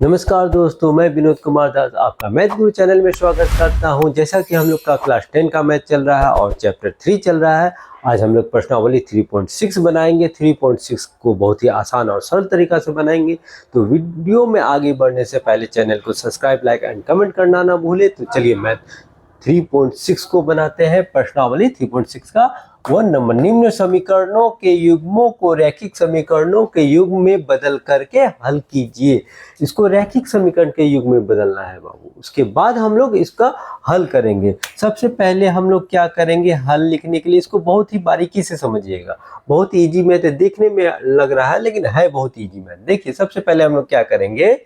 नमस्कार दोस्तों, मैं विनोद कुमार दास आपका मैथ गुरु चैनल में स्वागत करता हूं। जैसा कि हम लोग का क्लास 10 का मैथ चल रहा है और चैप्टर 3 चल रहा है। आज हम लोग प्रश्नावली 3.6 बनाएंगे। 3.6 को बहुत ही आसान और सरल तरीका से बनाएंगे। तो वीडियो में आगे बढ़ने से पहले चैनल को सब्सक्राइब, लाइक एंड कमेंट करना ना भूले। तो चलिए मैथ 3.6 को बनाते हैं। प्रश्नावली 3.6 का 1 नंबर, निम्न समीकरणों के युग्मों को रैखिक समीकरणों के युग्म में बदल करके हल कीजिए। इसको रैखिक समीकरण के युग्म में बदलना है बाबू। उसके बाद हम लोग इसका हल करेंगे। सबसे पहले हम लोग क्या करेंगे, हल लिखने के लिए इसको बहुत ही बारीकी से समझिएगा। बहुत इजी मैथ है, देखने में लग रहा है लेकिन है बहुत इजी मैथ। देखिए सबसे पहले हम लोग क्या करेंगे,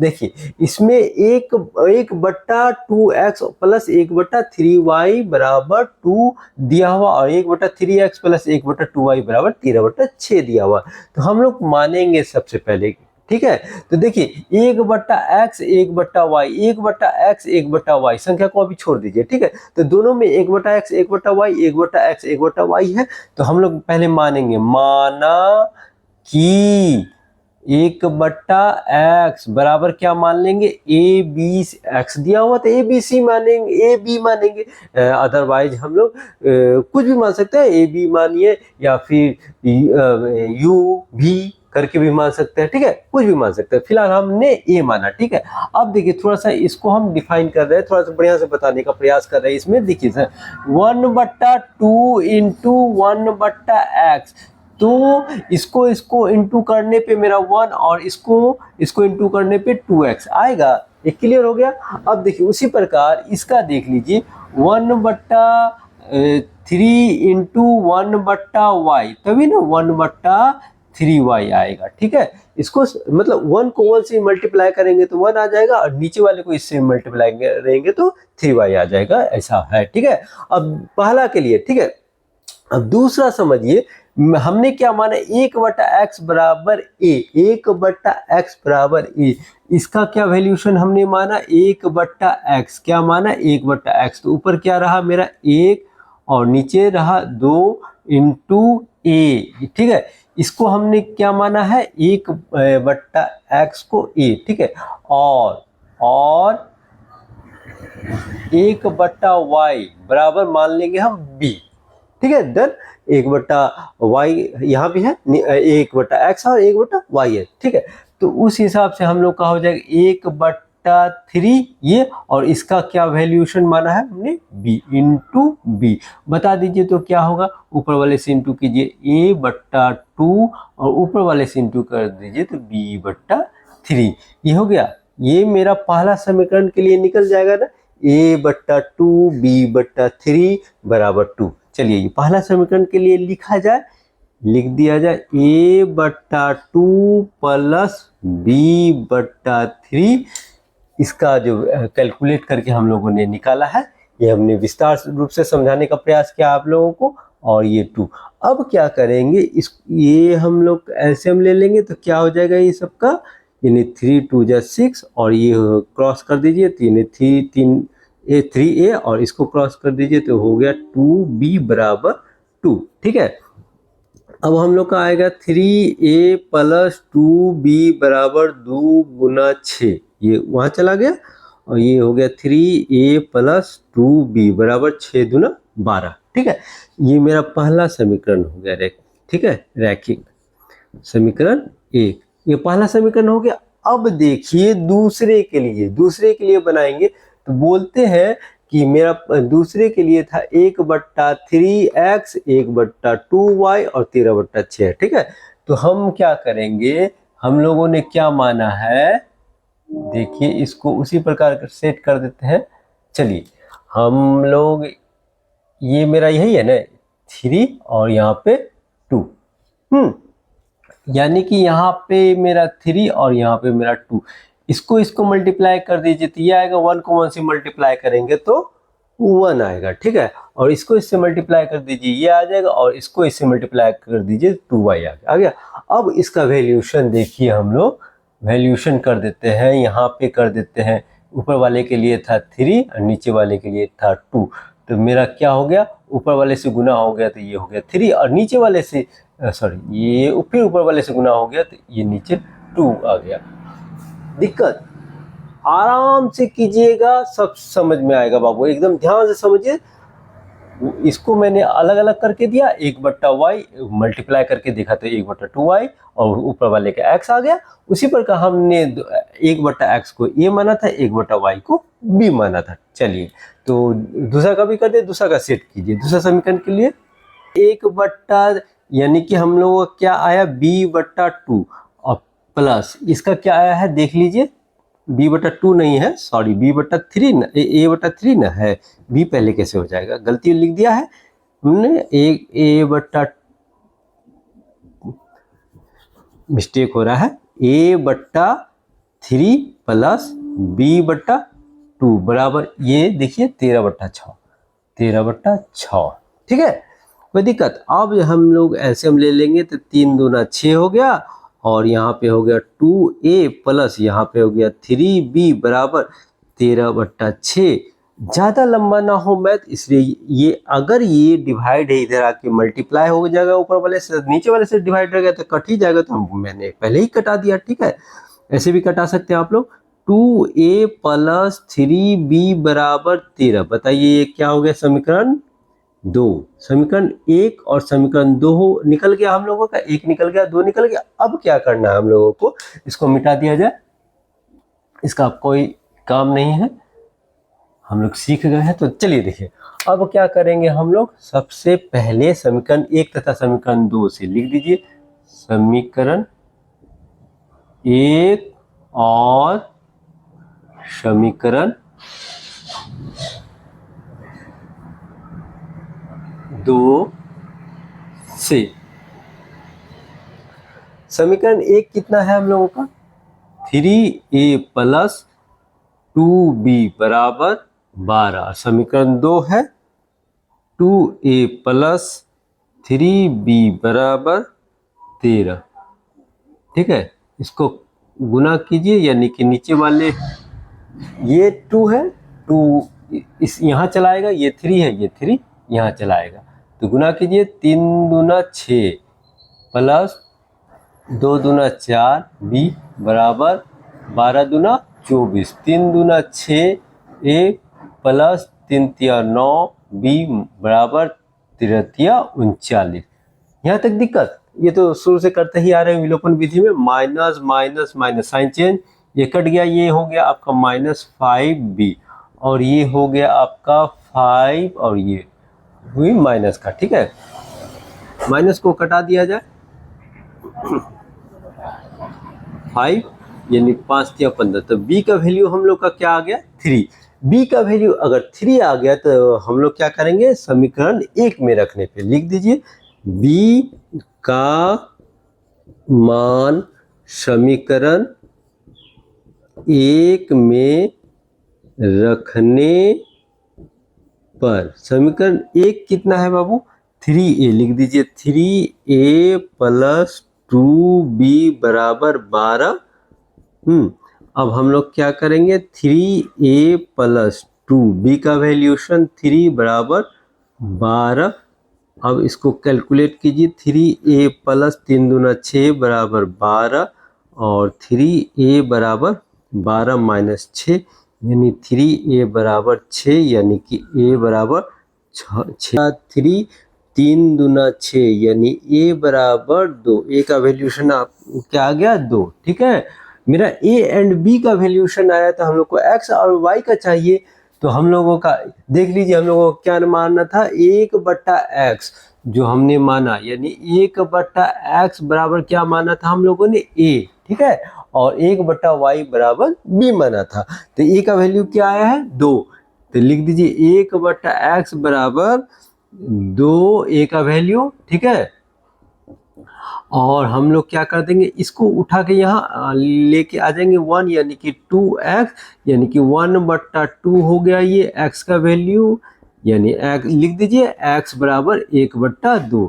देखिए इसमें 1/2x प्लस 1/3y बराबर 2 दिया हुआ और 1/3x प्लस 1/2y बराबर 13/6 दिया हुआ। तो हम लोग मानेंगे सबसे पहले, ठीक है। तो देखिए 1/x 1/y 1/x 1/y संख्या को अभी छोड़ दीजिए, ठीक है। तो दोनों में 1/x 1/y 1/x 1/y है। तो हम लोग पहले मानेंगे, माना कि 1/x बराबर क्या मान लेंगे, ए बी, x दिया हुआ तो ए बी सी मानेंगे, ए बी मानेंगे। अदरवाइज हम लोग कुछ भी मान सकते हैं, ए बी मानिए या फिर यू भी करके भी मान सकते हैं, ठीक है। कुछ भी मान सकते हैं, फिलहाल हमने ए माना, ठीक है। अब देखिए थोड़ा सा इसको हम डिफाइन कर रहे हैं, थोड़ा सा बढ़िया से बताने का प्रयास कर रहे हैं। इसमें देखिए सर 1/2 इंटू 1/x, तो इसको इंटू करने पे मेरा 1 और इसको इंटू करने पे 2x आएगा। ये क्लियर हो गया। अब देखिए उसी प्रकार इसका देख लीजिए 1/3 इंटू 1/y, तभी ना 1/3y आएगा, ठीक है। इसको मतलब 1 को 1 से मल्टीप्लाई करेंगे तो 1 आ जाएगा और नीचे वाले को इससे मल्टीप्लाई करेंगे तो 3y आ जाएगा, ऐसा है, ठीक है। अब पहला के लिए, ठीक है। अब दूसरा समझिए, हमने क्या माना, 1/x बराबर ए, 1/x बराबर ए। इसका क्या वैल्यूशन हमने माना, 1/x, क्या माना 1/x। तो ऊपर क्या रहा मेरा 1 और नीचे रहा 2 इंटू ए, ठीक है। इसको हमने क्या माना है, 1/x को ए, ठीक है। और 1/y बराबर मान लेंगे हम बी, ठीक है। डन। 1/y यहाँ भी है, 1/x और 1/y है, ठीक है। तो उस हिसाब से हम लोग का हो जाएगा 1/3 ये, और इसका क्या वैल्यूशन माना है हमने, b इंटू बी। बता दीजिए तो क्या होगा, ऊपर वाले से इंटू कीजिए, a/2 और ऊपर वाले से इंटू कर दीजिए तो b/3। ये हो गया, ये मेरा पहला समीकरण के लिए निकल जाएगा ना, a/2 b/3 बराबर 2। चलिए ये पहला समीकरण के लिए लिखा जाए, लिख दिया जाए a/2 प्लस b/3। इसका जो कैलकुलेट करके हम लोगों ने निकाला है, ये हमने विस्तार रूप से समझाने का प्रयास किया आप लोगों को। और ये 2 अब क्या करेंगे, ये हम लोग एलसीएम ले लेंगे तो क्या हो जाएगा ये सबका, यानी 3 2 जा 6 और ये क्रॉस कर दीजिए, 3a और इसको क्रॉस कर दीजिए तो हो गया 2b बराबर 2, ठीक है। अब हम लोग का आएगा 3a प्लस 2b बराबर 2 गुना 6, ये वहाँ चला गया और ये हो गया 3a प्लस 2b बराबर 6 दूना 12, ठीक है। ये मेरा पहला समीकरण हो गया, ठीक है, रैखिक समीकरण 1। ये पहला समीकरण हो गया। अब देखिए दूसरे के लिए बनाएंगे। तो बोलते हैं कि मेरा दूसरे के लिए था 1/3x 1/2y और 13/6, ठीक है। तो हम क्या करेंगे, हम लोगों ने क्या माना है, देखिए इसको उसी प्रकार सेट कर देते हैं। चलिए हम लोग, ये मेरा यही है ना 3 और यहाँ पे 2, यानी कि यहाँ पे मेरा 3 और यहाँ पे मेरा 2। इसको मल्टीप्लाई कर दीजिए तो ये आएगा, 1 को 1 से मल्टीप्लाई करेंगे तो 1 आएगा, ठीक है। और इसको इससे मल्टीप्लाई कर दीजिए, ये आ जाएगा, और इसको इससे मल्टीप्लाई कर दीजिए 2y आ गया। अब इसका वैल्यूशन देखिए, हम लोग वैल्यूशन कर देते हैं, यहाँ पे कर देते हैं। ऊपर वाले के लिए था 3 और नीचे वाले के लिए था 2। तो मेरा क्या हो गया, ऊपर वाले से गुना हो गया तो ये हो गया 3 और नीचे वाले से ये फिर ऊपर वाले से गुना हो गया तो ये नीचे 2 आ गया। दिक्कत? आराम से कीजिएगा, सब समझ में आएगा बाबू, एकदम ध्यान से समझिए। इसको मैंने अलग अलग करके दिया, 1/y मल्टीप्लाई करके देखा तो 1/2y और ऊपर वाले का x आ गया। उसी पर हमने 1/x को a माना था, 1/y को b माना था। चलिए तो दूसरा का भी कर दे, दूसरा का सेट कीजिए। दूसरा समीकरण के लिए 1 यानी कि हम लोगों का क्या आया b/2 और प्लस इसका क्या आया है देख लीजिए, b/2 नहीं है, सॉरी b/3 न, a/3 न है, b पहले कैसे हो जाएगा, गलती लिख दिया है हमने, मिस्टेक हो रहा है, a/3 प्लस b/2 बराबर ये देखिए 13/6, 13/6, ठीक है, कोई दिक्कत? अब हम लोग एलसीएम ले लेंगे तो 3 दूना 6 हो गया और यहाँ पे हो गया 2a प्लस यहाँ पे हो गया 3b बराबर 13/6। ज़्यादा लंबा ना हो मैथ, इसलिए ये अगर ये डिवाइड है इधर आके मल्टीप्लाई हो जाएगा, ऊपर वाले से नीचे वाले से डिवाइड रहेगा तो कट ही जाएगा, तो मैंने पहले ही कटा दिया, ठीक है। ऐसे भी कटा सकते हैं आप लोग। 2a प्लस 3b बराबर 13, बताइए ये क्या हो गया, समीकरण 2। समीकरण 1 और समीकरण 2 निकल गया हम लोगों का, 1 निकल गया, 2 निकल गया। अब क्या करना है हम लोगों को, इसको मिटा दिया जाए, इसका कोई काम नहीं है, हम लोग सीख गए हैं। तो चलिए देखिए अब क्या करेंगे हम लोग, सबसे पहले समीकरण 1 तथा समीकरण 2 से लिख दीजिए, समीकरण 1 और समीकरण 2 से। समीकरण 1 कितना है हम लोगों का, 3a प्लस 2b बराबर 12। समीकरण 2 है 2a प्लस 3b बराबर 13, ठीक है। इसको गुना कीजिए, यानी कि नीचे वाले ये 2 है, 2 इस यहाँ चलाएगा, ये 3 है, ये 3 यहाँ चलाएगा, तो गुना कीजिए, 3 दूना 6 प्लस 2 दूना 4 b बराबर 12 दूना 24, 3 दूना 6 a प्लस 3 तिया 9 b बराबर 13 तिया 39। यहाँ तक दिक्कत? ये तो शुरू से करते ही आ रहे हैं विलोपन विधि में, minus minus minus sign change, ये कट गया, ये हो गया आपका -5b और ये हो गया आपका 5 और ये हुई माइनस का, ठीक है। माइनस को कटा दिया जाए, 5 यानी 5 या 15, तो b का वैल्यू हम लोग का क्या आ गया 3। b का वैल्यू अगर 3 आ गया तो हम लोग क्या करेंगे, समीकरण 1 में रखने पे लिख दीजिए, b का मान समीकरण 1 में रखने पर, समीकरण 1 कितना है बाबू, 3a लिख दीजिए, 3a प्लस 2b बराबर 12। अब हम लोग क्या करेंगे, 3a प्लस 2b का वैल्यूशन 3 बराबर 12। अब इसको कैलकुलेट कीजिए, 3a प्लस 3 दूना 6 बराबर 12 और 3a बराबर 12 माइनस 6 यानी 3a बराबर 6, यानी कि a बराबर 6, 3 दूना 6 यानी a बराबर 2। a का वैल्यूशन आप क्या आ गया 2, ठीक है। मेरा a एंड b का वैल्यूशन आया था, हम लोग को x और y का चाहिए, तो हम लोगों का देख लीजिए, हम लोगों को क्या मानना था, 1/x जो हमने माना, यानी 1/x बराबर क्या माना था हम लोगों ने a, ठीक है, और 1/y बराबर b माना था। तो a का वैल्यू क्या आया है 2, तो लिख दीजिए 1/x बराबर 2 a का वैल्यू, ठीक है। और हम लोग क्या कर देंगे, इसको उठा के यहाँ लेके आ जाएंगे 1, यानी कि 2x, यानी कि 1/2 हो गया ये x का वैल्यू, यानी x लिख दीजिए x बराबर 1/2,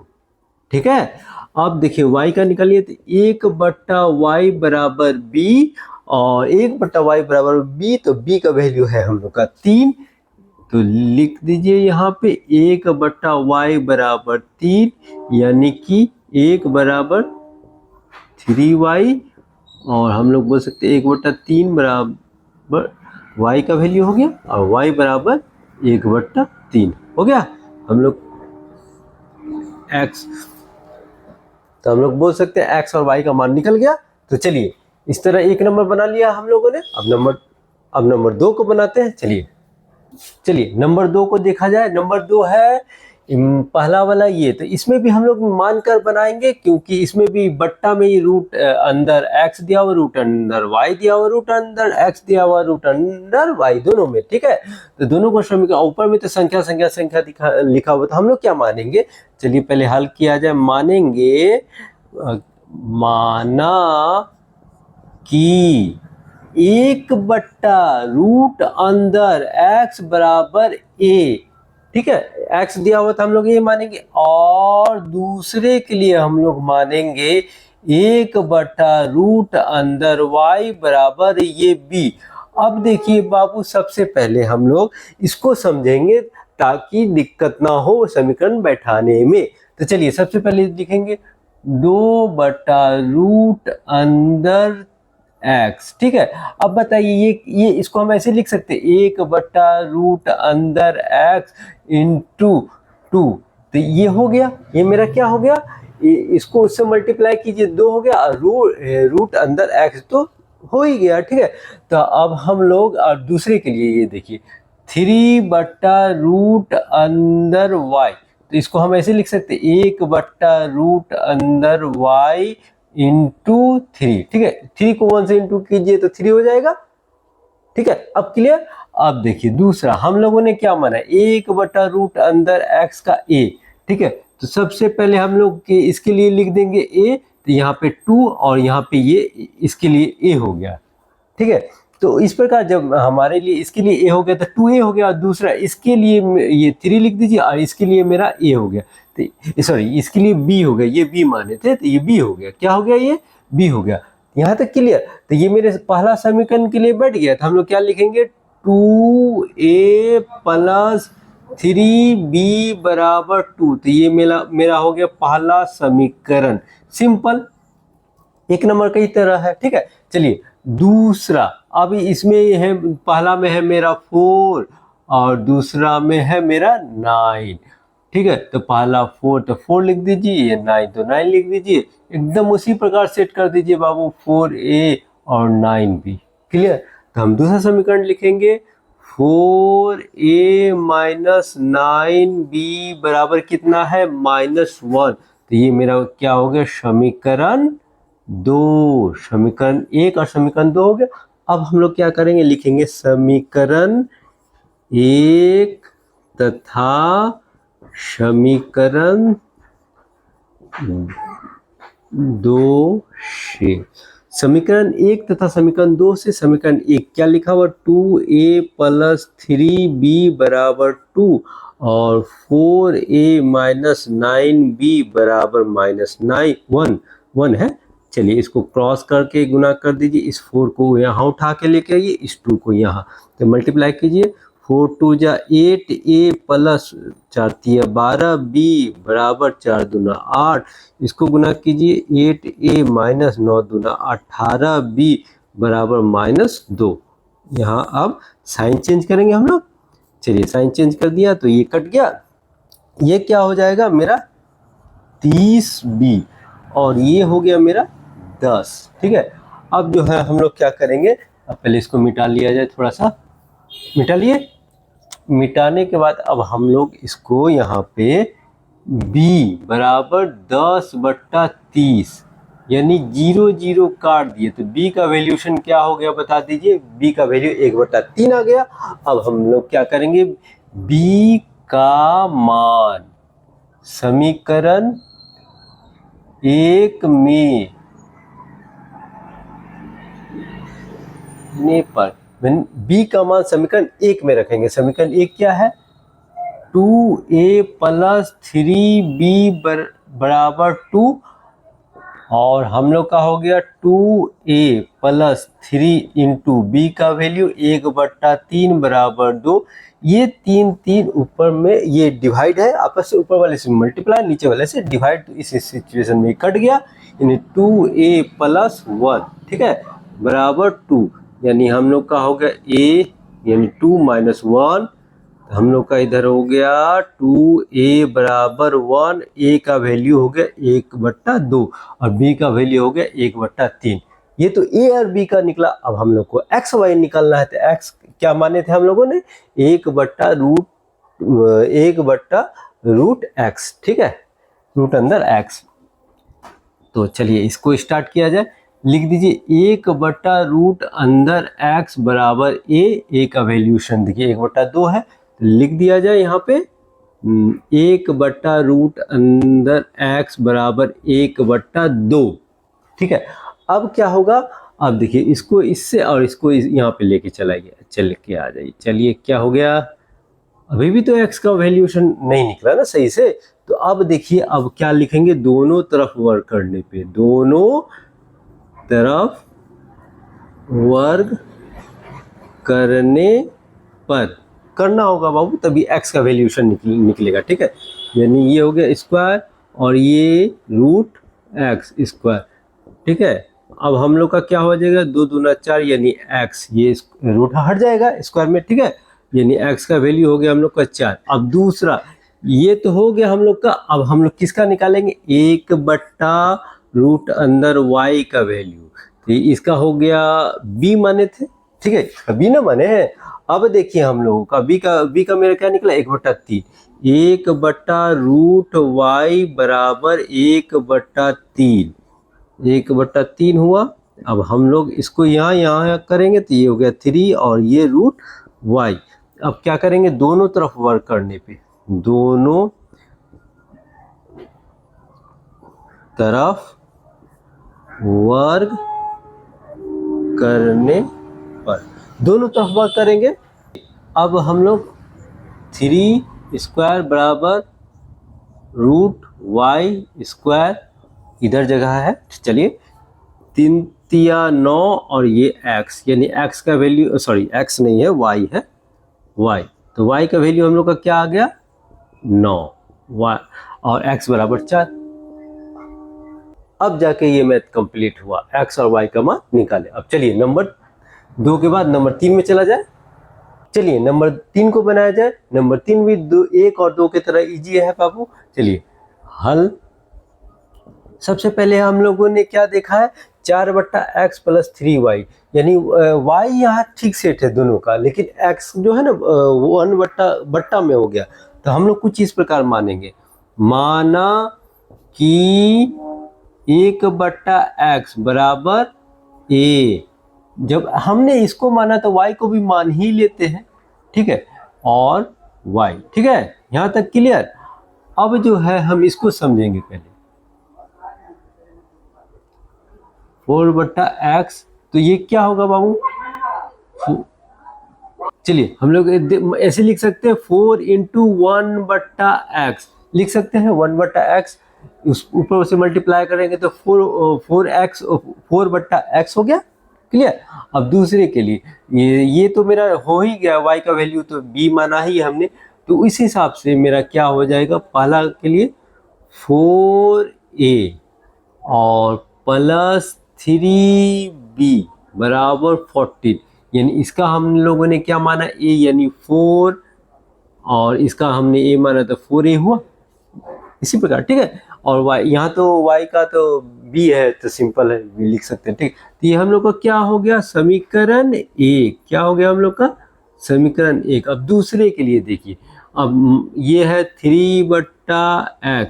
ठीक है। अब देखिए y का निकालिए, तो 1/y बराबर b और 1/y बराबर b, तो b का वैल्यू है हम लोग का 3, तो लिख दीजिए यहाँ पे 1/y बराबर 3, यानी कि 1 बराबर 3y और हम लोग बोल सकते हैं 1/3 बराबर y का वैल्यू हो गया और y बराबर 1/3 हो गया। हम लोग x, तो हम लोग बोल सकते हैं x और y का मान निकल गया। तो चलिए इस तरह एक नंबर बना लिया हम लोगों ने। अब नंबर 2 को बनाते हैं। चलिए नंबर 2 को देखा जाए। नंबर 2 है पहला वाला ये, तो इसमें भी हम लोग मानकर बनाएंगे क्योंकि इसमें भी बट्टा में ही रूट अंदर x दिया हुआ, रूट अंदर y दिया हुआ, रूट अंदर x दिया हुआ, रूट अंदर y, दोनों में। ठीक है, तो दोनों को समीकरण ऊपर में तो संख्या लिखा हुआ, तो हम लोग क्या मानेंगे। चलिए पहले हल किया जाए। मानेंगे माना कि 1/रूट अंदर x बराबर a, ठीक है, x दिया हुआ था हम लोग ये मानेंगे, और दूसरे के लिए हम लोग मानेंगे 1/रूट अंदर y बराबर ये b। अब देखिए बाबू, सबसे पहले हम लोग इसको समझेंगे ताकि दिक्कत ना हो समीकरण बैठाने में। तो चलिए सबसे पहले लिखेंगे 2/रूट अंदर x, ठीक है। अब बताइए ये इसको हम ऐसे लिख सकते हैं 1/रूट अंदर x इंटू 2, तो ये हो गया, ये मेरा क्या हो गया, इसको उससे मल्टीप्लाई कीजिए 2 हो गया, रूट अंदर x तो हो ही गया। ठीक है, तो अब हम लोग और दूसरे के लिए ये देखिए 3/रूट अंदर y, तो इसको हम ऐसे लिख सकते 1/रूट अंदर y इंटू 3। ठीक है, 3 को 1 से इंटू कीजिए तो 3 हो जाएगा। ठीक है, अब क्लियर। अब देखिए दूसरा हम लोगों ने क्या माना, 1/रूट अंदर x का a। ठीक है, तो सबसे पहले हम लोग इसके लिए लिख देंगे a, तो यहाँ पे 2 और यहाँ पे ये इसके लिए a हो गया। ठीक है, तो इस प्रकार जब हमारे लिए इसके लिए a हो गया तो 2a हो गया, और दूसरा इसके लिए ये 3 लिख दीजिए और इसके लिए मेरा a हो गया, तो सॉरी इसके लिए b हो गया, ये b माने थे तो ये b हो गया, क्या हो गया, ये b हो गया। यहाँ तक क्लियर। तो ये मेरे पहला समीकरण के लिए बैठ गया, तो हम लोग क्या लिखेंगे 2a प्लस 3b बराबर 2, तो ये मेरा हो गया पहला समीकरण। सिंपल, एक नंबर का ही तरह है। ठीक है, चलिए दूसरा, अभी इसमें है, पहला में है मेरा 4 और दूसरा में है मेरा 9। ठीक है, तो पहला 4 तो 4 लिख दीजिए, 9 तो 9 लिख दीजिए, एकदम उसी प्रकार सेट कर दीजिए बाबू, 4a और 9b। क्लियर। तो हम दूसरा समीकरण लिखेंगे 4a माइनस 9b बराबर कितना है, -1। तो ये मेरा क्या हो गया, समीकरण 2। समीकरण 1 और समीकरण 2 हो गया। अब हम लोग क्या करेंगे, लिखेंगे समीकरण 1 तथा समीकरण 2 से। समीकरण 1 तथा समीकरण 2 से समीकरण 1 क्या लिखा हुआ, 2a प्लस 3b बराबर 2 और 4a माइनस 9b बराबर -1 है। चलिए इसको क्रॉस करके गुना कर दीजिए, इस 4 को यहाँ उठा के लेके आइए, इस 2 को यहाँ, तो मल्टीप्लाई कीजिए, 4 2 जा 8a प्लस 4 3 12b बराबर 4 दूना 8, इसको गुना कीजिए 8a माइनस 9 दूना 18b बराबर -2। यहाँ अब साइन चेंज करेंगे हम लोग। चलिए साइन चेंज कर दिया तो ये कट गया, ये क्या हो जाएगा मेरा 30b और ये हो गया मेरा 10। ठीक है, अब जो है हम लोग क्या करेंगे, अब पहले इसको मिटा लिया जाए, थोड़ा सा मिटा लिए। मिटाने के बाद अब हम लोग इसको यहाँ पे b बराबर 10/30 यानी 0 0 काट दिए, तो b का वैल्यूशन क्या हो गया बता दीजिए, b का वैल्यू 1/3 आ गया। अब हम लोग क्या करेंगे, b का मान समीकरण 1 में पर b का मान समीकरण 1 में रखेंगे। समीकरण 1 क्या है, 2a प्लस 3b बराबर 2 और हम लोग का हो गया 2a प्लस 3 इंटू बी का वैल्यू 1/3 बराबर 2। ये 3 ऊपर में ये डिवाइड है, आपस से ऊपर वाले से मल्टीप्लाई, नीचे वाले से डिवाइड, तो इस सिचुएशन में कट गया, यानी 2a प्लस 1, ठीक है, बराबर 2, यानी हम लोग का हो गया a यानी 2 माइनस 1, हम लोग का इधर हो गया 2a बराबर 1, a का वैल्यू हो गया 1/2 और b का वैल्यू हो गया 1/3। ये तो a और b का निकला। अब हम लोग को x y निकालना है, तो x क्या माने थे हम लोगों ने, 1/√x, ठीक है, रूट अंदर x। तो चलिए इसको स्टार्ट किया जाए, लिख दीजिए 1/रूट अंदर x बराबर a का वैल्यूशन देखिए 1/2 है, तो लिख दिया जाए यहाँ पे 1/रूट अंदर x बराबर 1/2, ठीक है। अब क्या होगा, अब देखिए इसको इससे और इसको यहाँ पे लेके चल के आ जाइए। चलिए क्या हो गया, अभी भी तो x का वैल्यूशन नहीं निकला ना सही से, तो अब देखिए अब क्या लिखेंगे, दोनों तरफ वर्ग करने पे, दोनों तरफ वर्ग करने पर करना होगा बाबू, तभी x का वैल्यूशन निकलेगा, ठीक है। यानी ये हो गया स्क्वायर और ये रूट x स्क्वायर, ठीक है। अब हम लोग का क्या हो जाएगा, 2 दूना 4 यानी x, ये रूट हट जाएगा स्क्वायर में, ठीक है, यानी x का वैल्यू हो गया हम लोग का 4। अब दूसरा ये तो हो गया हम लोग का, अब हम लोग किसका निकालेंगे, 1/रूट अंदर y का वैल्यू, तो इसका हो गया b माने थे, ठीक है, इसका b ना माने हैं। अब देखिए हम लोगों का b का मेरा क्या निकला, 1/3, 1/रूट y बराबर 1/3, 1/3 हुआ। अब हम लोग इसको यहाँ करेंगे तो ये हो गया 3 और ये रूट y। अब क्या करेंगे, दोनों तरफ वर्ग करने पे, दोनों तरफ वर्ग करने पर, दोनों तरफ वर्ग करेंगे। अब हम लोग 3 स्क्वायर बराबर रूट y स्क्वायर इधर जगह है, चलिए 3 तिया 9 और ये x, यानी x का वैल्यू, सॉरी x नहीं है y है, y, तो y का वैल्यू हम लोग का क्या आ गया 9, y और x बराबर 4। अब जाके ये मैथ कंप्लीट हुआ, x और y का मान निकाले। अब चलिए नंबर 2 के बाद नंबर 3 में चला जाए। चलिए नंबर 3 को बनाया जाए। नंबर 3 भी 1 और 2 की तरह इजी है बाबू। चलिए हल, सबसे पहले हम लोगों ने क्या देखा है, 4/x प्लस 3y, यानी y यहाँ ठीक सेट है दोनों का, लेकिन x जो है ना 1/बट्टा में हो गया, तो हम लोग कुछ इस प्रकार मानेंगे, माना कि 1/x बराबर a, जब हमने इसको माना तो y को भी मान ही लेते हैं, ठीक है, और y, ठीक है, यहाँ तक क्लियर। अब जो है हम इसको समझेंगे पहले, 4/x, तो ये क्या होगा बाबू, चलिए हम लोग ऐसे लिख सकते हैं 4 इंटू 1/x लिख सकते हैं, 1/x उस ऊपर से मल्टीप्लाई करेंगे तो 4/x हो गया, क्लियर। अब दूसरे के लिए ये तो मेरा हो ही गया, y का वैल्यू तो b माना ही हमने, तो इस हिसाब से मेरा क्या हो जाएगा, पहला के लिए 4a और प्लस 3b बराबर 14, यानी इसका हम लोगों ने क्या माना a यानी 4 और इसका हमने a माना तो 4a हुआ, इसी प्रकार, ठीक है। और y यहाँ तो y का तो b है तो सिंपल है, b लिख सकते हैं, ठीक। तो ये हम लोग का क्या हो गया, समीकरण 1, क्या हो गया हम लोग का समीकरण 1। अब दूसरे के लिए देखिए, अब ये है 3/x,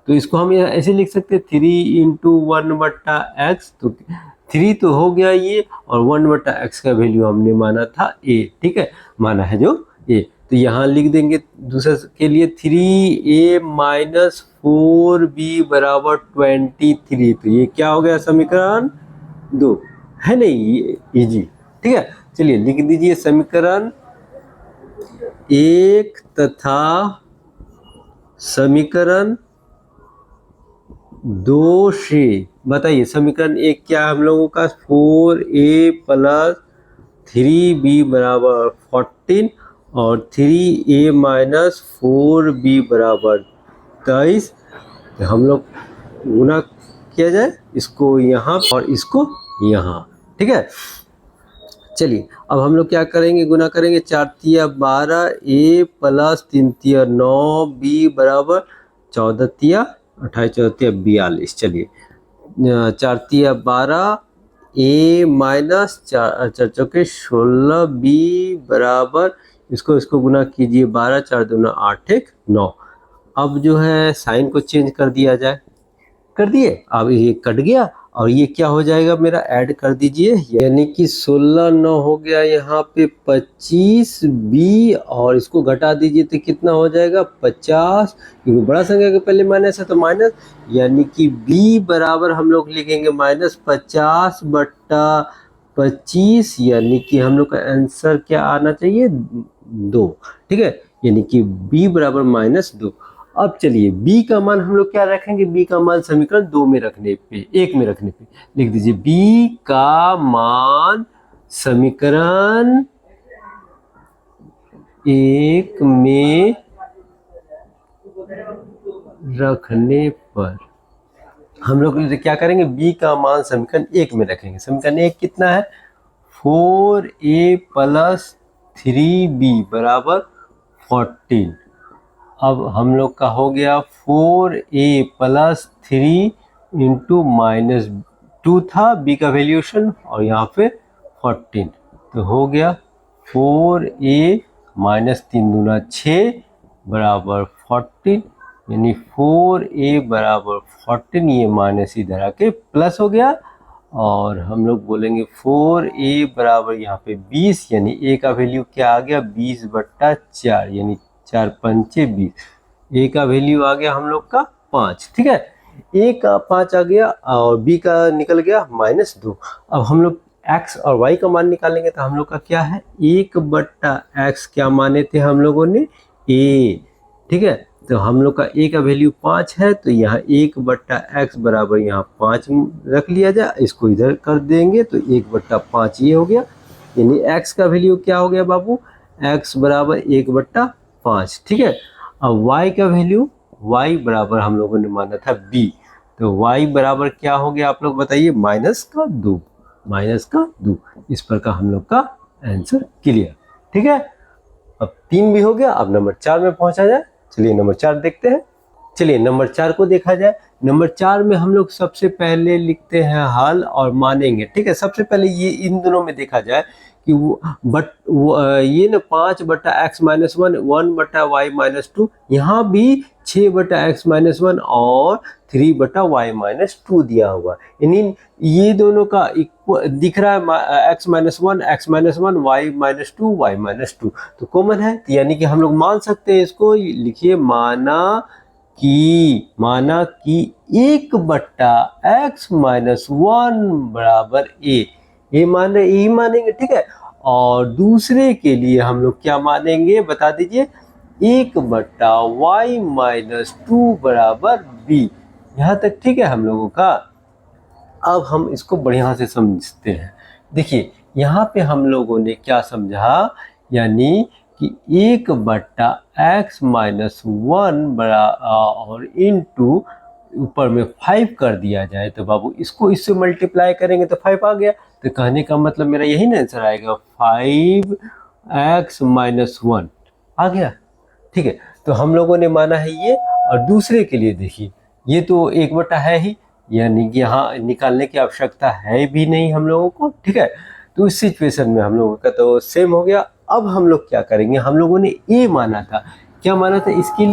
तो इसको हम ऐसे लिख सकते हैं 3 इंटू 1/x, तो 3 तो हो गया ये, और 1/x का वैल्यू हमने माना था a, ठीक है, माना है जो a, तो यहाँ लिख देंगे दूसरे के लिए 3a माइनस 4b बराबर 23, तो ये क्या हो गया समीकरण 2, है नहीं इजी, ठीक है। चलिए लिख दीजिए समीकरण 1 तथा समीकरण 2 से बताइए समीकरण एक क्या है हम लोगों का, 4a प्लस 3b बराबर 14 और 3a माइनस 4b बराबर 23। हम लोग गुना किया जाए इसको यहाँ और इसको यहाँ, ठीक है। चलिए अब हम लोग क्या करेंगे, गुना करेंगे, 4 तिया 12 a प्लस 3 तिया 9 b बराबर 14 तिया 28 14 तिया 42। चलिए 4 तिया 12 a माइनस 4 चौके 16 b बराबर, इसको गुना कीजिए, 12 4 दूना 8 1 9। अब जो है साइन को चेंज कर दिया जाए, कर दिए। अब ये कट गया और ये क्या हो जाएगा मेरा, ऐड कर दीजिए, यानी कि 16 9 हो गया यहाँ पे 25 b और इसको घटा दीजिए तो कितना हो जाएगा 50, क्योंकि बड़ा संख्या के पहले माइनस है तो माइनस, यानी कि b बराबर हम लोग लिखेंगे -50 बट्टा 25, यानी कि हम लोग का आंसर क्या आना चाहिए 2, ठीक है, यानी कि b बराबर -2। अब चलिए b का मान हम लोग क्या रखेंगे, b का मान समीकरण 2 में रखने पे, 1 में रखने पे लिख दीजिए, b का मान समीकरण 1 में रखने पर हम लोग क्या करेंगे, b का मान समीकरण 1 में रखेंगे। समीकरण 1 कितना है, 4a प्लस 3b बराबर 14। अब हम लोग का हो गया 4a प्लस 3 इंटू -2 था b का वैल्यूशन और यहाँ पे 14, तो हो गया 4a माइनस 3 दूना 6 बराबर 14, यानी 4a बराबर 14, ये माइनस इधर आके प्लस हो गया और हम लोग बोलेंगे 4a बराबर यहाँ पे 20, यानी a का वैल्यू क्या आ गया 20 बट्टा 4, यानी 4 पंचे 20, a का वैल्यू आ गया हम लोग का 5, ठीक है, a का 5 आ गया और b का निकल गया -2। अब हम लोग x और y का मान निकालेंगे तो हम लोग का क्या है, 1 बट्टा x क्या माने थे हम लोगों ने a, ठीक है, तो हम लोग का a का वैल्यू 5 है तो यहाँ 1 बट्टा x बराबर यहाँ 5 रख लिया जाए, इसको इधर कर देंगे तो 1 बट्टा 5 ये हो गया, यानी x का वैल्यू क्या हो गया बाबू, x बराबर 1 बट्टा 5, ठीक है। अब y का वैल्यू, y बराबर हम लोगों ने माना था b, तो y बराबर क्या हो गया आप लोग बताइए, -2, -2। इस पर का हम लोग का आंसर क्लियर, ठीक है। अब 3 भी हो गया, अब नंबर 4 में पहुंचा जाए। चलिए नंबर 4 देखते हैं। चलिए नंबर 4 को देखा जाए। नंबर 4 में हम लोग सबसे पहले लिखते हैं हल और मानेंगे, ठीक है। सबसे पहले ये इन दोनों में देखा जाए कि ये ना 5 बट्टा x माइनस 1, 1 बट्टा y माइनस 2, यहाँ भी 6 बट्टा x माइनस 1 और 3 बट्टा y माइनस 2 दिया हुआ, यानी ये दोनों का दिख रहा है x minus 1, x minus 1, y minus 2, y minus 2, तो कॉमन है, तो यानी कि हम लोग मान सकते हैं इसको, लिखिए माना कि 1 बट्टा x माइनस 1 बराबर a, ये मान रहे यही मानेंगे, ठीक है। और दूसरे के लिए हम लोग क्या मानेंगे बता दीजिए, 1 बट्टा y माइनस 2 बराबर b, यहाँ तक ठीक है हम लोगों का। अब हम इसको बढ़िया से समझते हैं। देखिए यहाँ पे हम लोगों ने क्या समझा, यानी कि 1 बट्टा x माइनस 1 बड़ा और इनटू ऊपर में 5 कर दिया जाए, तो बाबू इसको इससे मल्टीप्लाई करेंगे तो 5 आ गया, तो कहने का मतलब मेरा यही ना आंसर आएगा, 5x माइनस 1 आ गया, ठीक है। तो हम लोगों ने माना है ये, और दूसरे के लिए देखिए ये तो 1 बट्टा है ही, यानी कि यहाँ निकालने की आवश्यकता है भी नहीं हम लोगों को, ठीक है। तो इस सिचुएशन में हम लोगों का तो सेम हो गया। अब हम लोग क्या करेंगे, हम लोगों ने ए माना था, क्या माना था इसके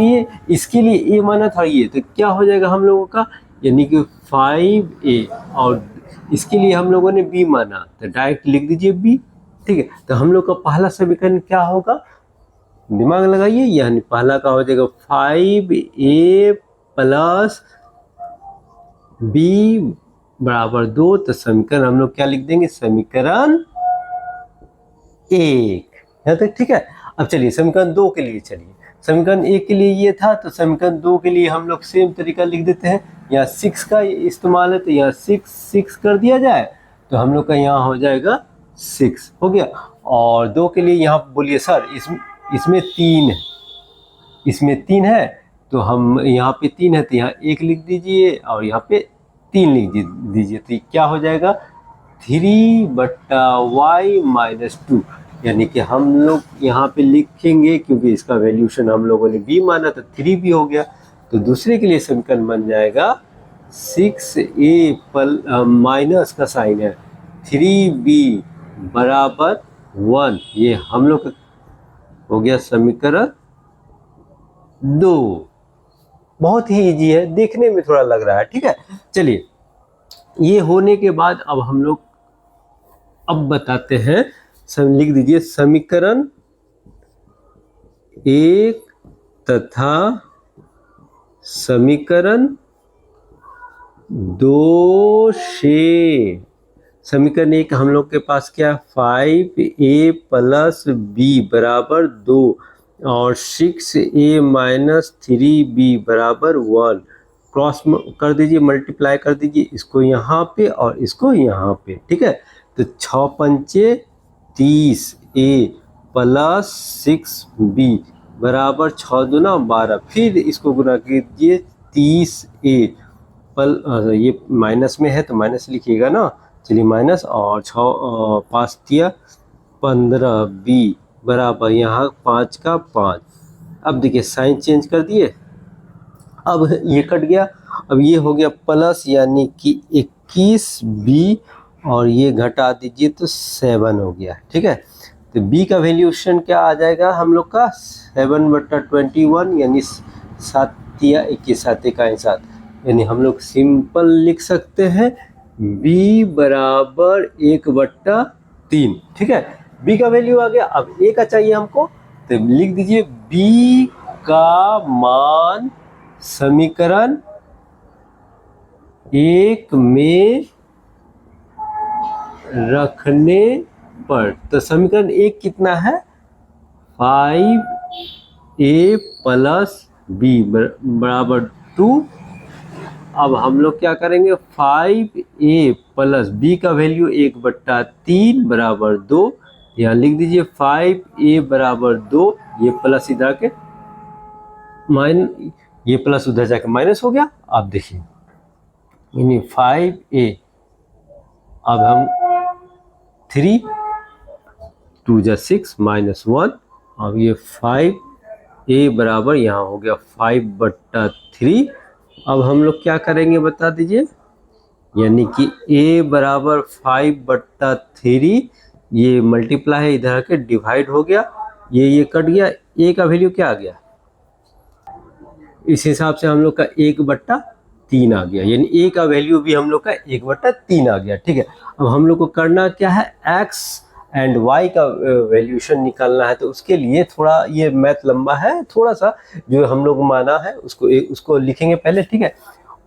लिए ए माना था, ये तो क्या हो जाएगा हम लोगों का, यानी कि 5a, और इसके लिए हम लोगों ने b माना तो डायरेक्ट लिख दीजिए b, ठीक है। तो हम लोग का पहला समीकरण क्या होगा, दिमाग लगाइए, यानी पहला का हो जाएगा 5a प्लस b बराबर 2, तो समीकरण हम लोग क्या लिख देंगे, समीकरण 1, यहाँ तक ठीक है। अब चलिए समीकरण 2 के लिए, चलिए समीकरण 1 के लिए ये था, तो समीकरण 2 के लिए हम लोग सेम तरीका लिख देते हैं, यहाँ 6 का इस्तेमाल है तो यहाँ 6 कर दिया जाए तो हम लोग का यहाँ हो जाएगा 6 हो गया। और 2 के लिए यहाँ बोलिए सर इसमें 3 है, इसमें 3 है तो हम यहाँ पे 3 है तो यहाँ 1 लिख दीजिए और यहाँ पे 3 लिख दीजिए तो क्या हो जाएगा 3/y माइनस 2, यानी कि हम लोग यहाँ पे लिखेंगे क्योंकि इसका वैल्यूशन हम लोगों ने b माना तो 3 भी हो गया, तो दूसरे के लिए समीकरण बन जाएगा 6a माइनस का साइन है 3b बराबर 1। ये हम लोग का हो गया समीकरण 2। बहुत ही इजी है, देखने में थोड़ा लग रहा है, ठीक है। चलिए ये होने के बाद अब हम लोग अब बताते हैं, लिख दीजिए समीकरण 1 तथा समीकरण 2 से। समीकरण 1 हम लोग के पास क्या 5a प्लस b बराबर 2 और 6a माइनस 3b बराबर 1 क्रॉस कर दीजिए, मल्टीप्लाई कर दीजिए इसको यहाँ पे और इसको यहाँ पे, ठीक है। तो 6 पंचे 30a प्लस 6b बराबर 6 दूना 12, फिर इसको गुना कीजिए 30a ये माइनस में है तो माइनस लिखिएगा ना, चलिए माइनस और 6 5 दिया 15b बराबर यहाँ 5 का 5। अब देखिए साइन चेंज कर दिए, अब ये कट गया, अब ये हो गया प्लस यानी कि 21b और ये घटा दीजिए तो 7 हो गया, ठीक है। तो b का वैल्यूशन क्या आ जाएगा हम लोग का 7/21 यानी 7 या 21 7 का 7, यानी हम लोग सिंपल लिख सकते हैं b बराबर 1/3, ठीक है। b का वैल्यू आ गया, अब a का चाहिए हमको तो लिख दीजिए b का मान समीकरण 1 में रखने पर, तो समीकरण 1 कितना है 5a प्लस b बराबर 2। अब हम लोग क्या करेंगे 5a प्लस b का वैल्यू 1/3 बराबर 2, यहाँ लिख दीजिए 5a बराबर 2, ये प्लस इधर के ये प्लस उधर जाके माइनस हो गया। आप देखिए यानी 5a, अब हम 3 2 जा 6 माइनस 1, अब ये 5a बराबर यहाँ हो गया 5/3। अब हम लोग क्या करेंगे बता दीजिए, यानी कि a बराबर 5/3, ये मल्टीप्लाई है इधर के डिवाइड हो गया, ये कट गया, a का वैल्यू क्या आ गया, इस हिसाब से हम लोग का 1/3 आ गया, यानी a का वैल्यू भी हम लोग का 1/3 आ गया, ठीक है। अब हम लोग को करना क्या है x एंड y का वैल्यूशन निकालना है, तो उसके लिए थोड़ा ये मैथ लंबा है, थोड़ा सा जो हम लोग माना है उसको लिखेंगे पहले, ठीक है।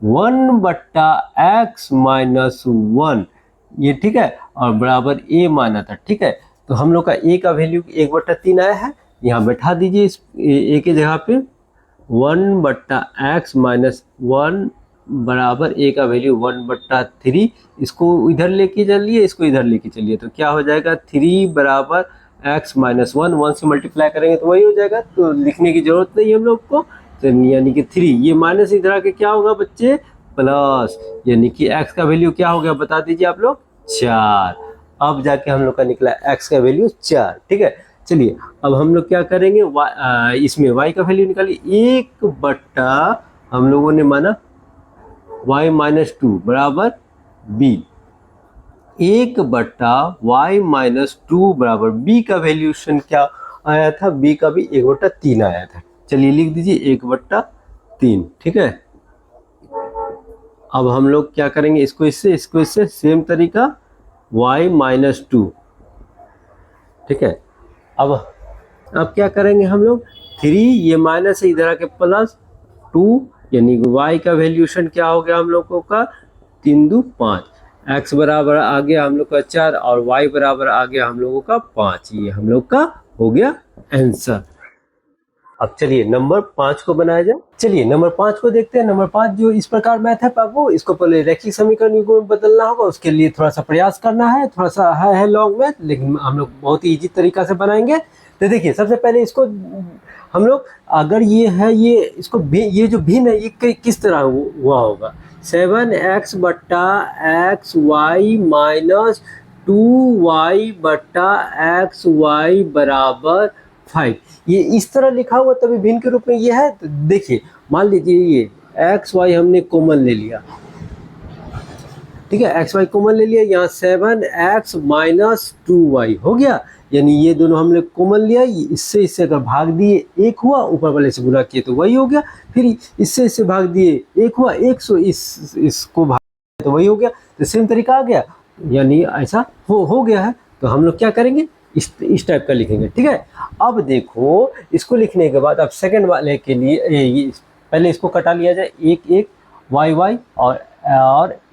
1/x माइनस 1 ये, ठीक है, और बराबर a माना था, ठीक है। तो हम लोग का a का वैल्यू 1/3 आया है, यहाँ बैठा दीजिए इस a की जगह पे 1/x माइनस 1 बराबर a का वैल्यू 1/3, इसको इधर लेके चलिए, इसको इधर लेके चलिए, तो क्या हो जाएगा 3 बराबर x माइनस 1 से मल्टीप्लाई करेंगे तो वही हो जाएगा, तो लिखने की जरूरत नहीं हम लोग को, यानी कि 3 ये माइनस इधर आके क्या होगा बच्चे प्लस, यानी कि x का वैल्यू क्या हो गया बता दीजिए आप लोग 4। अब जाके हम लोग का निकला x का वैल्यू 4, ठीक है। चलिए अब हम लोग क्या करेंगे इसमें y का वैल्यू निकालिए, 1/ हम लोगों ने माना y माइनस 2 बराबर b, 1/y माइनस 2 बराबर b का वैल्यूशन क्या आया था, b का भी 1/3 आया था, चलिए लिख दीजिए 1/3, ठीक है। अब हम लोग क्या करेंगे इसको इससे सेम तरीका y माइनस 2, ठीक है। अब क्या करेंगे हम लोग 3 ये माइनस है इधर आके प्लस 2, यानी y का वैल्यूशन क्या हो गया हम लोगों का 3 2 5, x बराबर आ गया हम लोग का 4 और y बराबर आ गया हम लोगों का 5, ये हम लोग का हो गया आंसर। अब चलिए नंबर 5 को बनाया जाए। चलिए नंबर 5 को देखते हैं। नंबर 5 जो इस प्रकार मैथ है पापू, इसको पहले रैखिक समीकरण युग्म में बदलना होगा, उसके लिए थोड़ा सा प्रयास करना है, थोड़ा सा है लॉन्ग मैथ, लेकिन हम लोग बहुत ही इजी तरीका से बनाएंगे। तो देखिए सबसे पहले इसको हम लोग, अगर ये है ये इसको ये जो भिन्न है ये किस तरह हुआ होगा, 7x बट्टा एक्स वाई माइनस 2y बट्टा एक्स वाई बराबर 5, ये इस तरह लिखा हुआ तभी भिन्न के रूप में ये है। तो देखिए मान लीजिए ये एक्स वाई हमने कॉमन ले लिया, ठीक है, एक्स वाई कॉमन ले लिया, यहाँ 7x माइनस 2y हो गया, यानी ये दोनों हमने कॉमन लिया, इससे इससे अगर भाग दिए 1 हुआ, ऊपर वाले से गुना किए तो वही हो गया, फिर इससे इससे भाग दिए 1 हुआ, 100 इसको भाग दिए तो वही हो गया। तो सेम तरीका आ गया, यानी ऐसा हो गया है। तो हम लोग क्या करेंगे, इस टाइप का लिखेंगे, ठीक है। अब देखो इसको लिखने के बाद अब सेकंड वाले के लिए पहले इसको कटा लिया जाए, एक वाई वाई और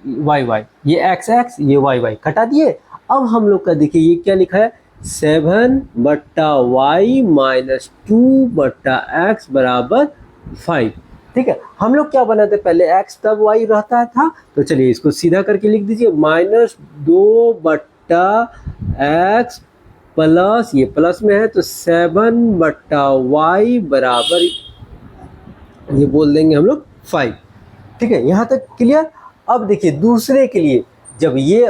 वाई वाई, ये एक्स एक्स ये वाई वाई कटा दिए। अब हम लोग का देखिए ये क्या लिखा है, 7 बट्टा वाई माइनस 2 बट्टा एक्स बराबर 5, ठीक है। हम लोग क्या बनाते पहले एक्स तब वाई रहता था, तो चलिए इसको सीधा करके लिख दीजिए, माइनस 2 बट्टा एक्स प्लस, ये प्लस में है तो 7 बट्टा वाई बराबर ये बोल देंगे हम लोग 5, ठीक है। यहाँ तक क्लियर। अब देखिए दूसरे के लिए, जब ये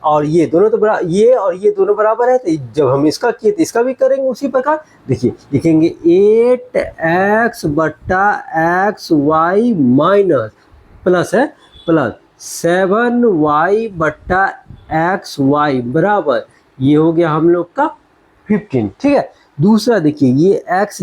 और ये दोनों तो ये और ये दोनों बराबर है, तो जब हम इसका किए तो इसका भी करेंगे उसी प्रकार। देखिए लिखेंगे 8x बट्टा एक्स वाई माइनस प्लस है प्लस 7y बट्टा एक्स वाई बराबर, ये हो गया हम लोग का 15, ठीक है। दूसरा देखिए ये x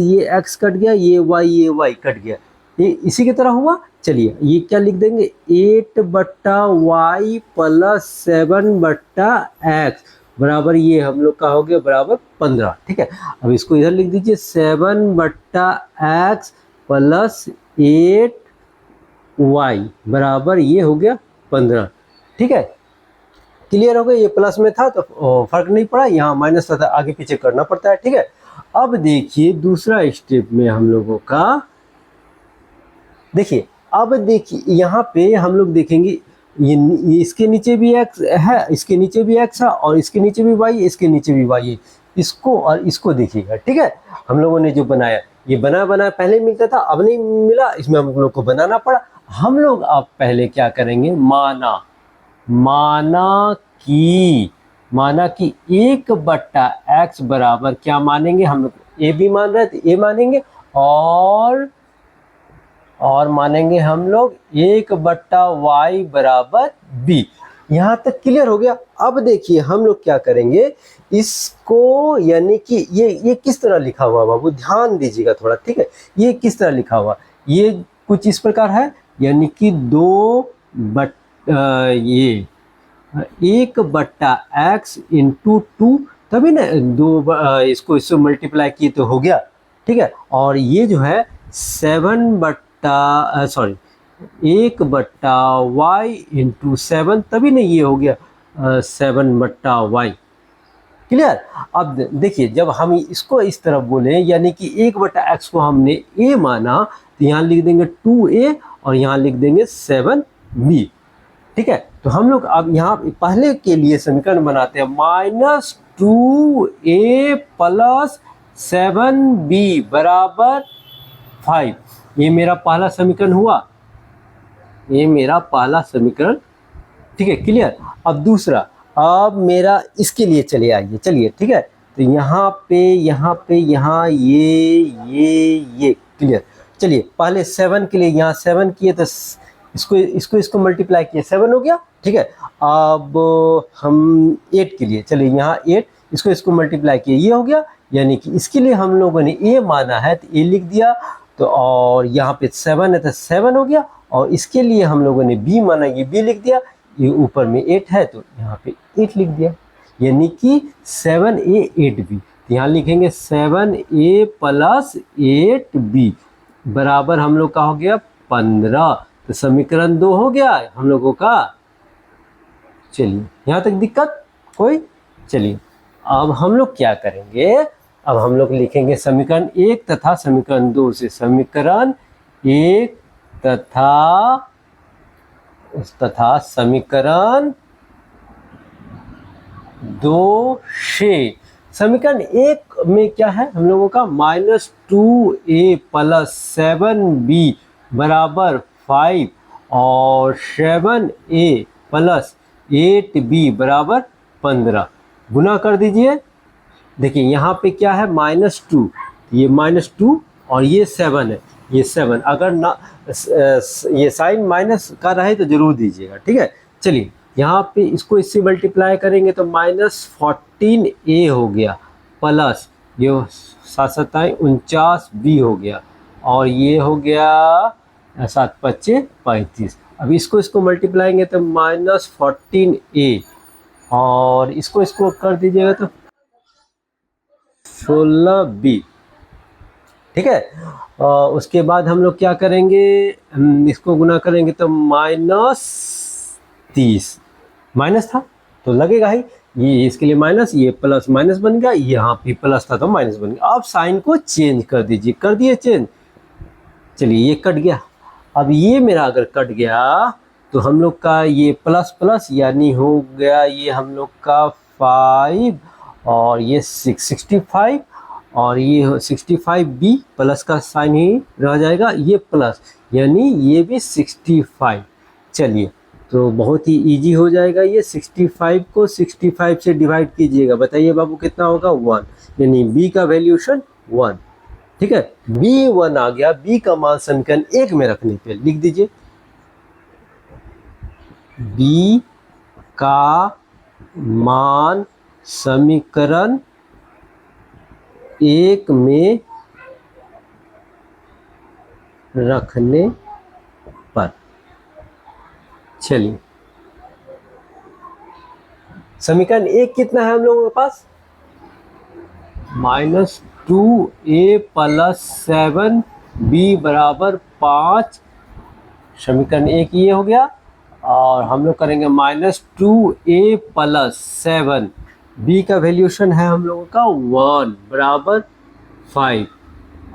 कट गया, ये y कट गया, ये इसी की तरह हुआ। चलिए ये क्या लिख देंगे, 8 बट्टा वाई प्लस 7 बट्टा एक्स बराबर, ये हम लोग का हो गया बराबर 15, ठीक है। अब इसको इधर लिख दीजिए, 7 बट्टा एक्स प्लस 8 वाई बराबर ये हो गया 15, ठीक है। क्लियर हो गया, ये प्लस में था तो फर्क नहीं पड़ा, यहाँ माइनस था आगे पीछे करना पड़ता है, ठीक है। अब देखिए दूसरा स्टेप में हम लोगों का, देखिए अब देखिए यहाँ पे हम लोग देखेंगे ये इसके नीचे भी x है, इसके नीचे भी x है, और इसके नीचे भी y, इसके नीचे भी y है, इसको और इसको देखिएगा, ठीक है। हम लोगों ने जो बनाया, ये बना पहले मिलता था, अब नहीं मिला, इसमें हम लोग को बनाना पड़ा। हम लोग अब पहले क्या करेंगे, माना कि 1 बट्टा एक्स बराबर क्या मानेंगे, हम लोग ए भी मान रहे थे, ए मानेंगे, और मानेंगे हम लोग 1 बट्टा वाई बराबर बी। यहाँ तक क्लियर हो गया। अब देखिए हम लोग क्या करेंगे इसको, यानी कि ये किस तरह लिखा हुआ बाबू, ध्यान दीजिएगा थोड़ा, ठीक है। ये किस तरह लिखा हुआ, ये कुछ इस प्रकार है, यानी कि 1 बट्टा एक्स इंटू 2, तभी ना इसको इससे मल्टीप्लाई किए तो हो गया, ठीक है। और ये जो है 1 बट्टा वाई इंटू 7, तभी नहीं ये हो गया 7 बट्टा वाई। क्लियर। अब देखिए जब हम इसको इस तरफ बोले, यानी कि 1 बट्टा एक्स को हमने ए माना, तो यहाँ लिख देंगे 2a और यहाँ लिख देंगे 7b, ठीक है। तो हम लोग अब यहाँ पहले के लिए समीकरण बनाते हैं, -2a प्लस 7b बराबर 5, ये मेरा पहला समीकरण हुआ, ये मेरा पहला समीकरण, ठीक है। क्लियर। अब दूसरा, अब मेरा इसके लिए चले आइए, चलिए, ठीक है। तो यहाँ पे यहाँ ये क्लियर। चलिए पहले 7 के लिए, यहाँ 7 किए तो इसको मल्टीप्लाई किए 7 हो गया, ठीक है। अब हम 8 के लिए, चलिए यहाँ 8, इसको मल्टीप्लाई किए, ये हो गया, यानी कि इसके लिए हम लोगों ने ए माना है तो ए लिख दिया, तो और यहाँ पे 7 है तो 7 हो गया, और इसके लिए हम लोगों ने बी माना, ये बी लिख दिया, ये ऊपर में 8 है तो यहाँ पे 8 लिख दिया, यानी कि 7a 8b। तो यहाँ लिखेंगे 7a प्लस 8b बराबर हम लोग का हो गया 15। तो समीकरण 2 हो गया हम लोगों का। चलिए यहाँ तक दिक्कत कोई। चलिए अब हम लोग क्या करेंगे, अब हम लोग लिखेंगे समीकरण 1 तथा समीकरण 2 से। समीकरण 1 तथा समीकरण 2 से। समीकरण 1 में क्या है हम लोगों का, -2a प्लस 7b बराबर 5 और 7a प्लस 8b बराबर 15। गुना कर दीजिए। देखिए यहाँ पे क्या है, -2, ये -2 और ये 7 है, ये 7। अगर ना ये साइन माइनस का रहे तो जरूर दीजिएगा, ठीक है। चलिए यहाँ पे इसको इससे मल्टीप्लाई करेंगे तो -14a हो गया प्लस ये 7-7-49b हो गया और ये हो गया 7-5-35। अब इसको मल्टीप्लाएंगे तो -14a और इसको कर दीजिएगा तो 16b, ठीक है। उसके बाद हम लोग क्या करेंगे, इसको गुना करेंगे तो -30, माइनस था तो लगेगा ही, ये इसके लिए माइनस, ये प्लस माइनस बन गया, यहाँ भी प्लस था तो माइनस बन गया। अब साइन को चेंज कर दीजिए, कर दिए चेंज। चलिए ये कट गया। अब ये मेरा अगर कट गया तो हम लोग का ये प्लस प्लस यानी हो गया ये हम लोग का 5 और ये 65 और ये 65b प्लस का साइन ही रह जाएगा, ये प्लस यानी ये भी 65। चलिए तो बहुत ही इजी हो जाएगा ये। 65 को 65 से डिवाइड कीजिएगा, बताइए बाबू कितना होगा, 1, यानी b का वैल्यूशन 1, ठीक है। b 1 आ गया। b का मान समीकरण 1 में रखने पे लिख दीजिए, b का मान समीकरण 1 में रखने पर। चलिए समीकरण 1 कितना है हम लोगों के पास, -2a प्लस 7b बराबर 5। समीकरण 1 ये हो गया और हम लोग करेंगे -2a प्लस 7, b का वैल्यूशन है हम लोगों का 1 बराबर 5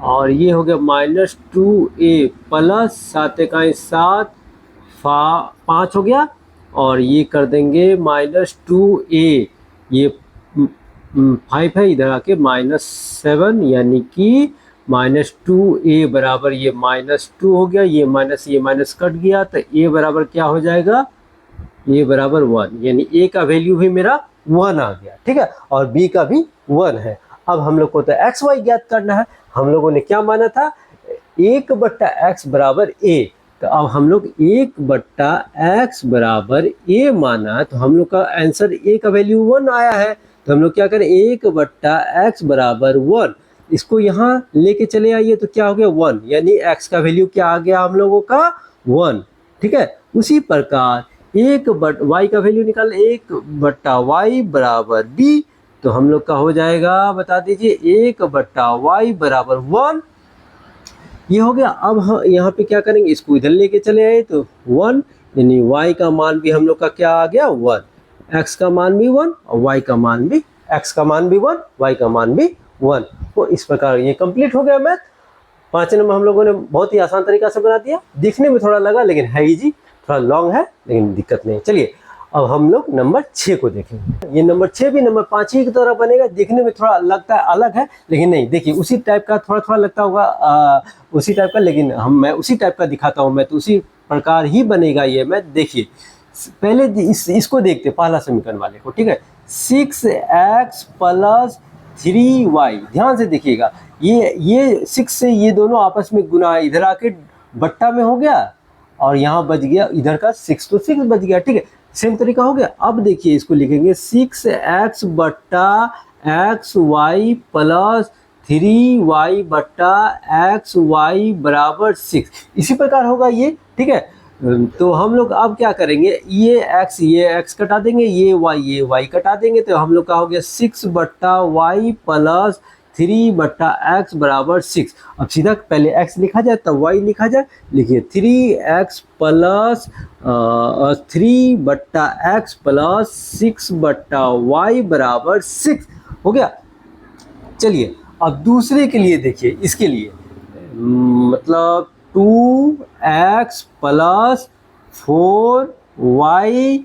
और ये हो गया -2a प्लस 7 5 हो गया और ये कर देंगे -2a, ये 5 है इधर आके -7 यानी कि -2a बराबर ये -2 हो गया, ये माइनस कट गया तो a बराबर क्या हो जाएगा, a बराबर 1, यानी a का वैल्यू भी मेरा 1 आ गया, ठीक है, और b का भी 1 है। अब हम लोग को तो एक्स वाई ज्ञात करना है। हम लोगों ने क्या माना था, 1/x बराबर a, तो अब हम लोग 1/x बराबर a माना तो हम लोग का आंसर a का वैल्यू 1 आया है। तो हम लोग क्या करें, 1/x बराबर 1, इसको यहाँ लेके चले आइए तो क्या हो गया 1, यानी x का वैल्यू क्या आ गया हम लोगों का 1, ठीक है। उसी प्रकार y का वैल्यू निकाल, 1/y बराबर b, तो हम लोग का हो जाएगा, बता दीजिए 1/y बराबर 1, ये हो गया। अब यहाँ पे क्या करेंगे, इसको इधर लेके चले आए तो 1, यानी y का मान भी हम लोग का क्या आ गया 1, x का मान भी 1 और y का मान भी, x का मान भी 1, y का मान भी 1। तो इस प्रकार ये कंप्लीट हो गया मैथ। 5 नंबर हम लोगों ने बहुत ही आसान तरीका से बना दिया, दिखने में थोड़ा लगा लेकिन है इजी, थोड़ा लॉन्ग है लेकिन दिक्कत नहीं। चलिए अब हम लोग नंबर 6 को देखेंगे। ये नंबर 6 भी नंबर 5 ही की तरह बनेगा, देखने में थोड़ा लगता है अलग है लेकिन नहीं, देखिए उसी टाइप का थोड़ा लगता होगा उसी टाइप का, लेकिन मैं उसी टाइप का दिखाता हूँ, मैं तो उसी प्रकार ही बनेगा ये मैथ। देखिए पहले इसको देखते पहला समीकरण वाले को, ठीक है। 6x प्लस 3y, ध्यान से देखिएगा, ये 6 से ये दोनों आपस में गुना, इधर आके बट्टा में हो गया और यहाँ बच गया इधर का 6 तो 6 बच गया, ठीक है, सेम तरीका हो गया। अब देखिए इसको लिखेंगे 6x बट्टा xy प्लस 3y बट्टा xy बराबर 6, इसी प्रकार होगा ये, ठीक है। तो हम लोग अब क्या करेंगे, ये x कटा देंगे, ये y कटा देंगे, तो हम लोग का हो गया 6/y प्लस 3/x बराबर 6। अब सीधा पहले x लिखा जाए तब y लिखा जाए, लिखिए 3x plus 3/x plus 6/y बराबर 6 हो गया। चलिए अब दूसरे के लिए देखिए, इसके लिए मतलब 2x प्लस 4y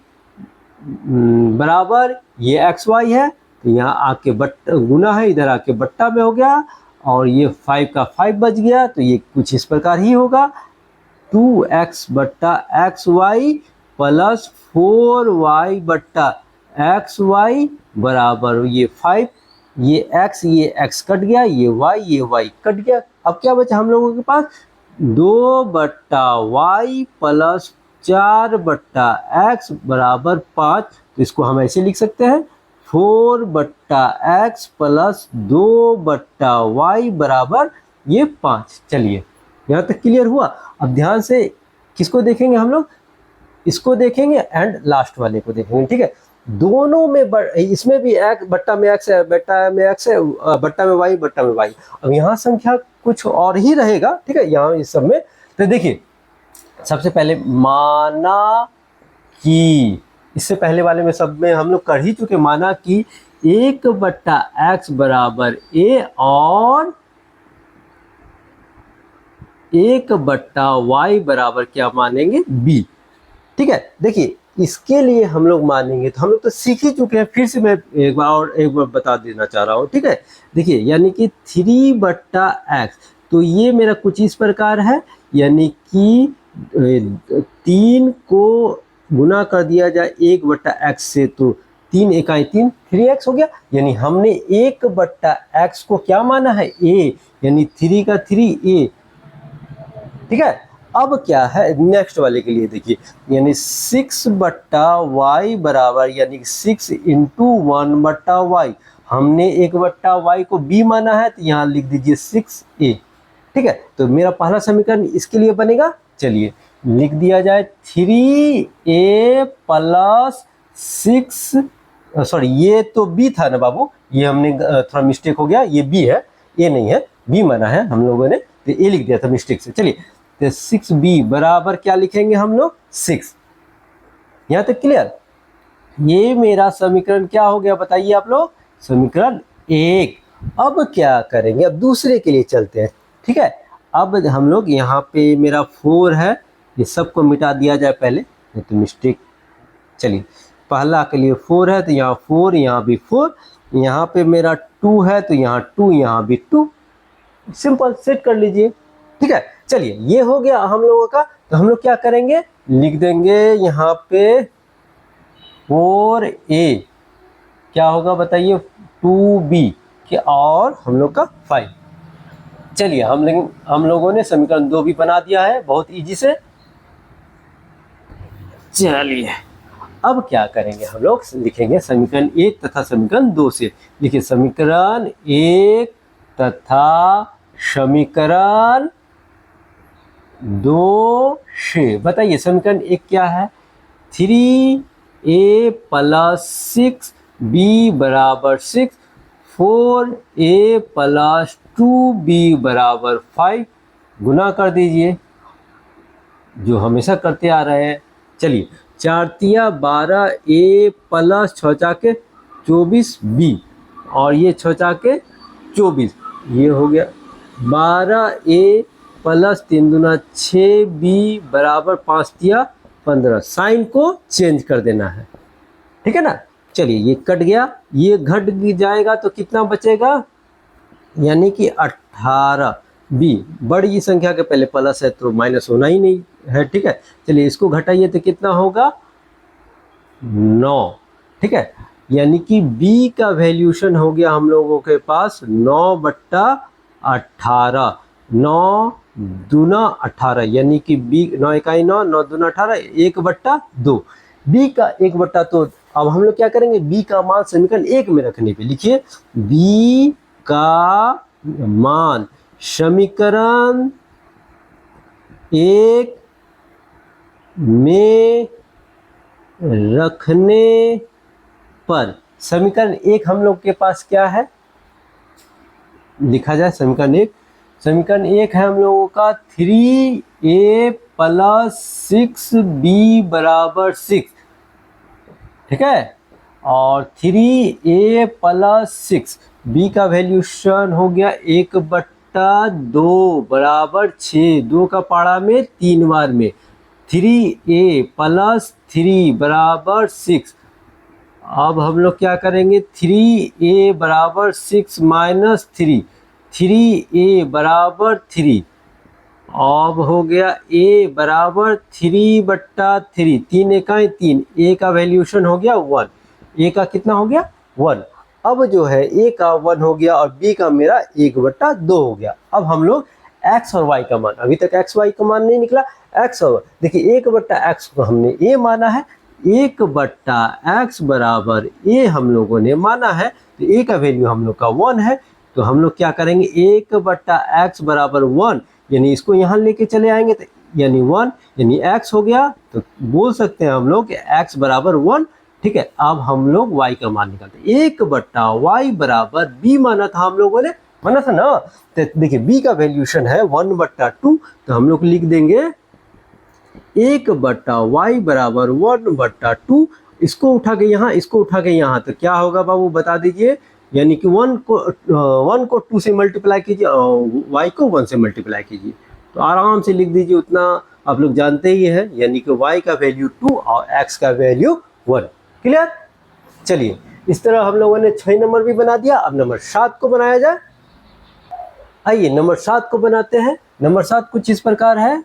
बराबर ये xy है, तो यहाँ आके बट्टा गुना है, इधर आके बट्टा में हो गया, और ये 5 का 5 बच गया, तो ये कुछ इस प्रकार ही होगा 2x बट्टा xy प्लस 4y बट्टा xy बराबर ये 5, ये x कट गया, ये y कट गया। अब क्या बचा हम लोगों के पास 2 बट्टा y प्लस 4 बट्टा x बराबर 5, तो इसको हम ऐसे लिख सकते हैं 4 बट्टा x प्लस 2 बट्टा y बराबर ये 5। चलिए यहाँ तक क्लियर हुआ। अब ध्यान से किसको देखेंगे हम लोग, इसको देखेंगे एंड लास्ट वाले को देखेंगे, ठीक है। दोनों में इसमें भी x बट्टा में x है, बट्टा में x है, बट्टा में y, बट्टा में y। अब यहाँ संख्या कुछ और ही रहेगा, ठीक है, यहाँ इस सब में। तो देखिए सबसे पहले माना कि, इससे पहले वाले में सब में हम लोग कर ही चुके, माना कि 1 बट्टा x बराबर a और 1 बट्टा y बराबर क्या मानेंगे b, ठीक है। देखिए इसके लिए हम लोग मानेंगे, तो हम लोग तो सीख ही चुके हैं, फिर से मैं एक बार बता देना चाह रहा हूँ, ठीक है। देखिए यानी कि 3 बट्टा x, तो ये मेरा कुछ इस प्रकार है, यानी कि 3 को गुना कर दिया जाए 1 बट्टा x से, तो 3 इकाई 3 3x हो गया। यानी हमने 1 बट्टा x को क्या माना है a, यानी 3 का 3a, ठीक है। अब क्या है नेक्स्ट वाले के लिए देखिए, यानी 6 बट्टा y बराबर, यानी 6 इंटू 1 बट्टा y, हमने 1 बट्टा y को b माना है, तो यहाँ लिख दीजिए 6a, ठीक है। तो मेरा पहला समीकरण इसके लिए बनेगा। चलिए लिख दिया जाए 3a प्लस 6, सॉरी ये तो b था ना बाबू, ये हमने थोड़ा मिस्टेक हो गया, ये b है, a नहीं है, b माना है हम लोगों ने, तो a लिख दिया था मिस्टेक से। चलिए तो 6b बराबर क्या लिखेंगे हम लोग 6। यहाँ तक क्लियर। ये मेरा समीकरण क्या हो गया बताइए आप लोग, समीकरण 1। अब क्या करेंगे, अब दूसरे के लिए चलते हैं, ठीक है। अब हम लोग यहाँ पे मेरा 4 है, ये सबको मिटा दिया जाए पहले, नहीं तो मिस्टेक। चलिए पहला के लिए 4 है, तो यहाँ 4, यहाँ भी 4, यहाँ पे मेरा 2 है, तो यहाँ 2, यहाँ भी 2, सिंपल सेट कर लीजिए, ठीक है। चलिए ये हो गया हम लोगों का। तो हम लोग क्या करेंगे, लिख देंगे यहाँ पे 4a, क्या होगा बताइए 2b के, और हम लोग का 5। चलिए हम लोगों ने समीकरण 2 भी बना दिया है बहुत इजी से। चलिए अब क्या करेंगे, हम लोग लिखेंगे समीकरण 1 तथा समीकरण 2 से। लिखिए समीकरण 1 तथा समीकरण 2 से। बताइए समीकरण 1 क्या है, 3a प्लस 6b बराबर 6, 4a प्लस 2b बराबर 5, गुना कर दीजिए जो हमेशा करते आ रहे हैं। चलिए 4 तिया 12a प्लस 6 चाके 24b, और ये 6 चाके 24, ये हो गया 12a प्लस 3 दूना 6b बराबर 5 तिया 15। साइन को चेंज कर देना है, ठीक है ना। चलिए ये कट गया, ये घट जाएगा तो कितना बचेगा, यानी कि 18b। बड़ी संख्या के पहले प्लस है तो माइनस होना ही नहीं है, ठीक है। चलिए इसको घटाइए तो कितना होगा 9, ठीक है। यानी कि b का वैल्यूशन हो गया हम लोगों के पास 9 बट्टा 18, 9 दूना 18, यानी कि b 9 इकाई 9, 9 दूना 18, 1 बट्टा 2। b का 1 बट्टा, तो अब हम लोग क्या करेंगे, b का मान समीकरण 1 में रखने पे लिखिए b का मान समीकरण 1 में रखने पर, समीकरण 1 हम लोग के पास क्या है, लिखा जाए समीकरण 1। समीकरण 1 है हम लोगों का 3a प्लस 6b बराबर 6, ठीक है। और 3a प्लस 6, बी का वैल्यूशन हो गया 1/2 बराबर 6, 2 का पारा में 3 बार में 3a प्लस 3 बराबर 6। अब हम लोग क्या करेंगे, 3a बराबर 6 माइनस 3, 3a बराबर 3। अब हो गया a बराबर 3/3, 3 इकाई 3, a का वैल्यूशन हो गया 1, a का कितना हो गया 1। अब जो है a का 1 हो गया और b का मेरा 1/2 हो गया। अब हम लोग x और y का मान, अभी तक x y का मान नहीं निकला, x और देखिए 1/x को हमने a माना है, 1/x बराबर a हम लोगों ने माना है, तो a का वैल्यू हम लोग का 1 है। तो हम लोग क्या करेंगे, 1/x बराबर 1, यानी इसको यहाँ लेके चले आएंगे तो यानी 1 यानी x हो गया। तो बोल सकते हैं हम लोग कि x बराबर 1। ठीक है, अब हम लोग y का मान निकालते हैं। 1/y बराबर b माना था हम लोगों ने, माना था ना। तो देखिए b का वैल्यूशन है 1/2, तो हम लोग लिख देंगे 1/y बराबर 1/2। इसको उठा के यहाँ, इसको उठा के यहाँ, तो क्या होगा बाबू बता दीजिए। यानी कि 1 को 2 से मल्टीप्लाई कीजिए और y को 1 से मल्टीप्लाई कीजिए, तो आराम से लिख दीजिए, उतना आप लोग जानते ही हैं। यानी कि y का वैल्यू 2 और x का वैल्यू 1। क्लियर। चलिए, इस तरह हम लोगों ने 6 नंबर भी बना दिया। अब नंबर 7 को बनाया जाए। आइए नंबर 7 को बनाते हैं। नंबर 7 कुछ इस प्रकार है,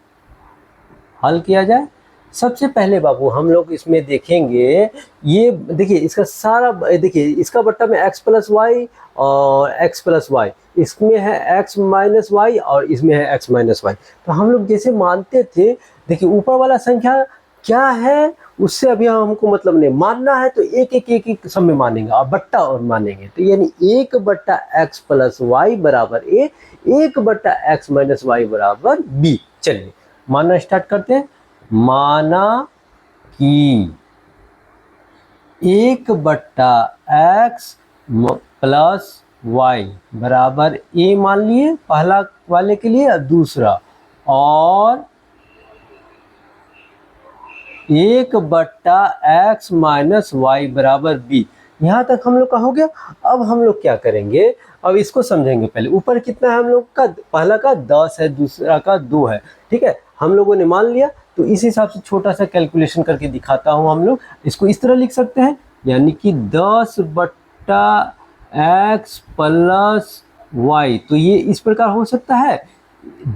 हल किया जाए। सबसे पहले बाबू हम लोग इसमें देखेंगे, ये देखिए इसका सारा, देखिए इसका बट्टा में x प्लस वाई और x प्लस वाई, इसमें है x माइनस वाई और इसमें है x माइनस वाई। तो हम लोग जैसे मानते थे, देखिए ऊपर वाला संख्या क्या है उससे अभी हमको मतलब नहीं मानना है, तो एक सब में मानेंगे और बट्टा और मानेंगे। तो यानी 1/x प्लस वाई बराबर a, 1/x माइनस वाई बराबर b। चलिए मानना स्टार्ट करते हैं। माना कि 1/x प्लस वाई बराबर a मान लिए पहला वाले के लिए, दूसरा और 1/x माइनस वाई बराबर b। यहाँ तक हम लोग का हो गया। अब हम लोग क्या करेंगे, अब इसको समझेंगे। पहले ऊपर कितना है हम लोग का, पहला का 10 है, दूसरा का 2 है। ठीक है, हम लोगों ने मान लिया, तो इस हिसाब से छोटा सा कैलकुलेशन करके दिखाता हूँ। हम लोग इसको इस तरह लिख सकते हैं, यानी कि 10/x प्लस वाई, तो ये इस प्रकार हो सकता है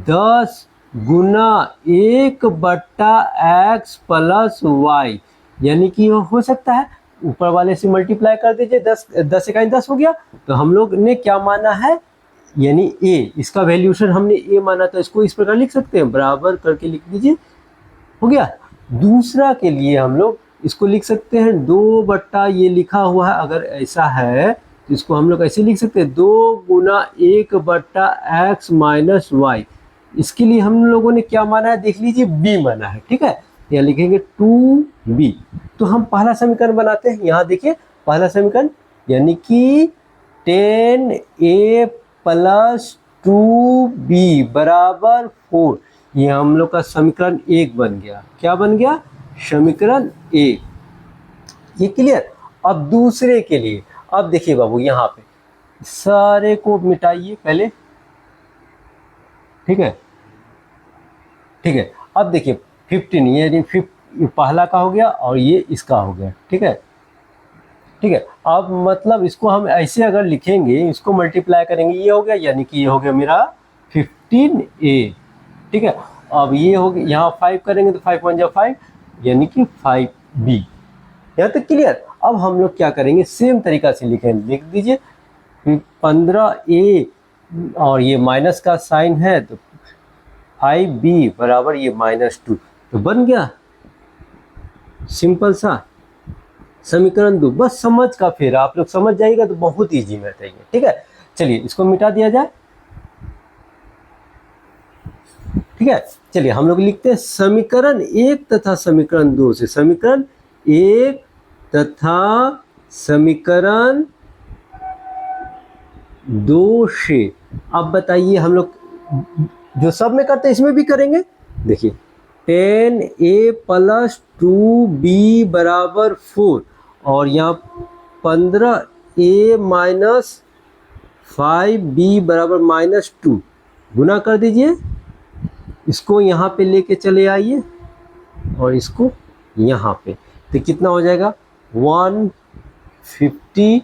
10 गुना 1/x प्लस वाई, यानी कि हो सकता है ऊपर वाले से मल्टीप्लाई कर दीजिए, 10 इकाई 10 हो गया। तो हम लोग ने क्या माना है, यानी a, इसका वैल्यूशन हमने a माना, तो इसको इस प्रकार लिख सकते हैं, बराबर करके लिख दीजिए, हो गया। दूसरा के लिए हम लोग इसको लिख सकते हैं 2 बट्टा, ये लिखा हुआ है, अगर ऐसा है तो इसको हम लोग ऐसे लिख सकते हैं 2 गुना 1/x माइनस वाई। इसके लिए हम लोगों ने क्या माना है, देख लीजिए b माना है। ठीक है, यहाँ लिखेंगे 2b। तो हम पहला समीकरण बनाते हैं। यहाँ देखिए पहला समीकरण, यानी कि 10a प्लस 2b बराबर 4, ये हम लोग का समीकरण 1 बन गया। क्या बन गया, समीकरण 1। ये क्लियर। अब दूसरे के लिए, अब देखिए बाबू यहाँ पे सारे को मिटाइए पहले। ठीक है, ठीक है। अब देखिए 15, ये पहला का हो गया और ये इसका हो गया। ठीक है, ठीक है। अब मतलब इसको हम ऐसे अगर लिखेंगे, इसको मल्टीप्लाई करेंगे, ये हो गया, यानी कि ये हो गया मेरा 15a। ठीक है, अब ये हो गया, यहाँ 5 करेंगे तो 5 1 5, यानी कि 5b। यहाँ तक क्लियर। अब हम लोग क्या करेंगे, सेम तरीका से लिख दीजिए 15a और ये माइनस का साइन है, तो 5b बराबर ये -2, तो बन गया सिंपल सा समीकरण 2। बस समझ का फेर, आप लोग समझ जाइएगा तो बहुत इजी मैथ है ये। ठीक है, चलिए इसको मिटा दिया जाए। ठीक है, चलिए हम लोग लिखते हैं समीकरण 1 तथा समीकरण 2 से, समीकरण 1 तथा समीकरण 2 से। अब बताइए, हम लोग जो सब में करते हैं इसमें भी करेंगे। देखिए 10a प्लस 2b बराबर 4 और यहाँ 15a माइनस 5b बराबर -2 गुना कर दीजिए, इसको यहाँ पे लेके चले आइए और इसको यहाँ पे, तो कितना हो जाएगा 150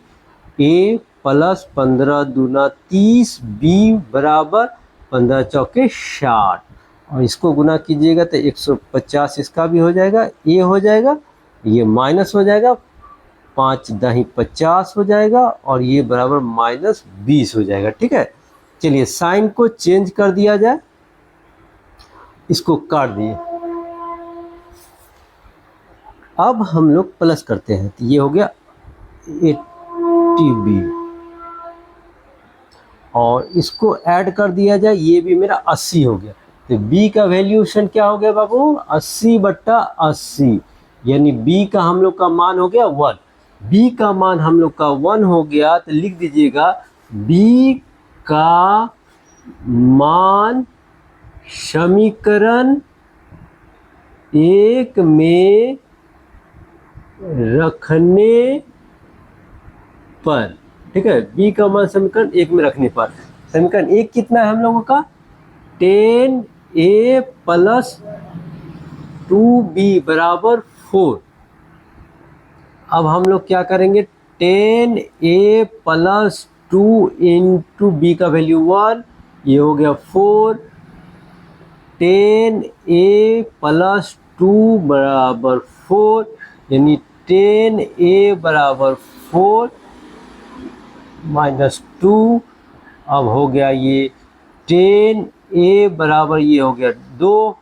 a प्लस 15 दूना 30 b बराबर 15 चौके 60 और इसको गुना कीजिएगा तो 150 इसका भी हो जाएगा, ये हो जाएगा, ये माइनस हो जाएगा, 5 दही 50 हो जाएगा और ये बराबर -20 हो जाएगा। ठीक है, चलिए साइन को चेंज कर दिया जाए, इसको काट दिए, अब हम लोग प्लस करते हैं, तो ये हो गया 80b और इसको ऐड कर दिया जाए, ये भी मेरा 80 हो गया। तो b का वैल्यूशन क्या हो गया बाबू 80/80, यानी b का हम लोग का मान हो गया 1। b का मान हम लोग का 1 हो गया, तो लिख दीजिएगा b का मान समीकरण 1 में रखने पर, ठीक है, b का मान समीकरण 1 में रखने पर, समीकरण 1 कितना है हम लोगों का 10a प्लस 2b बराबर 4। अब हम लोग क्या करेंगे 10a प्लस 2 इंटू बी का वैल्यू 1, ये हो गया 4, 10a प्लस 2 बराबर 4, यानी 10a बराबर 4 माइनस 2, अब हो गया ये 10a बराबर, ये हो गया 2,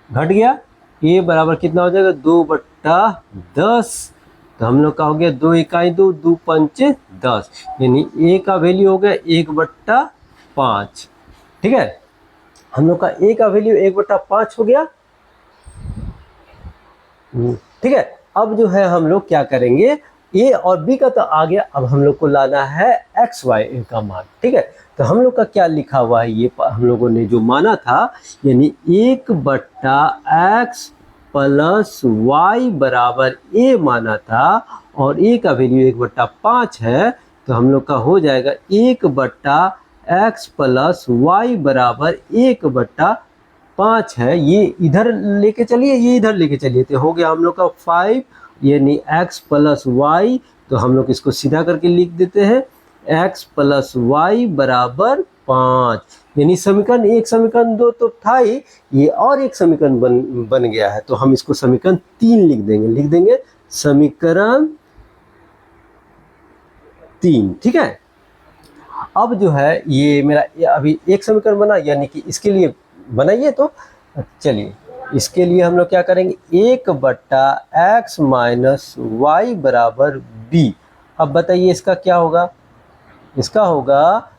घट गया, a बराबर कितना हो जाएगा 2/10, तो हम लोग का हो गया 2 इकाई 2, 2 पंचे 10, यानी a का वैल्यू हो गया 1/5। ठीक है, हम लोग का a का वैल्यू 1/5 हो गया। ठीक है, अब जो है हम लोग क्या करेंगे, a और b का तो आ गया, अब हम लोग को लाना है x y का मान। ठीक है, तो हम लोग का क्या लिखा हुआ है, ये हम लोगों ने जो माना था, यानी 1/x प्लस y बराबर a माना था और a का वैल्यू 1/5 है, तो हम लोग का हो जाएगा 1/x प्लस y बराबर 1/5 है, ये इधर लेके चलिए, ये इधर लेके चलिए, तो हो गया हम लोग का 5, यानी x प्लस y, तो हम लोग इसको सीधा करके लिख देते हैं x प्लस y बराबर 5, यानी समीकरण 1 समीकरण 2 तो था ही, ये और एक समीकरण बन गया है, तो हम इसको समीकरण 3 लिख देंगे समीकरण 3। ठीक है, अब जो है ये मेरा अभी एक समीकरण बना, यानी कि इसके लिए बनाइए, तो चलिए इसके लिए हम लोग क्या करेंगे 1/x माइनस y बराबर b। अब बताइए इसका क्या होगा, इसका होगा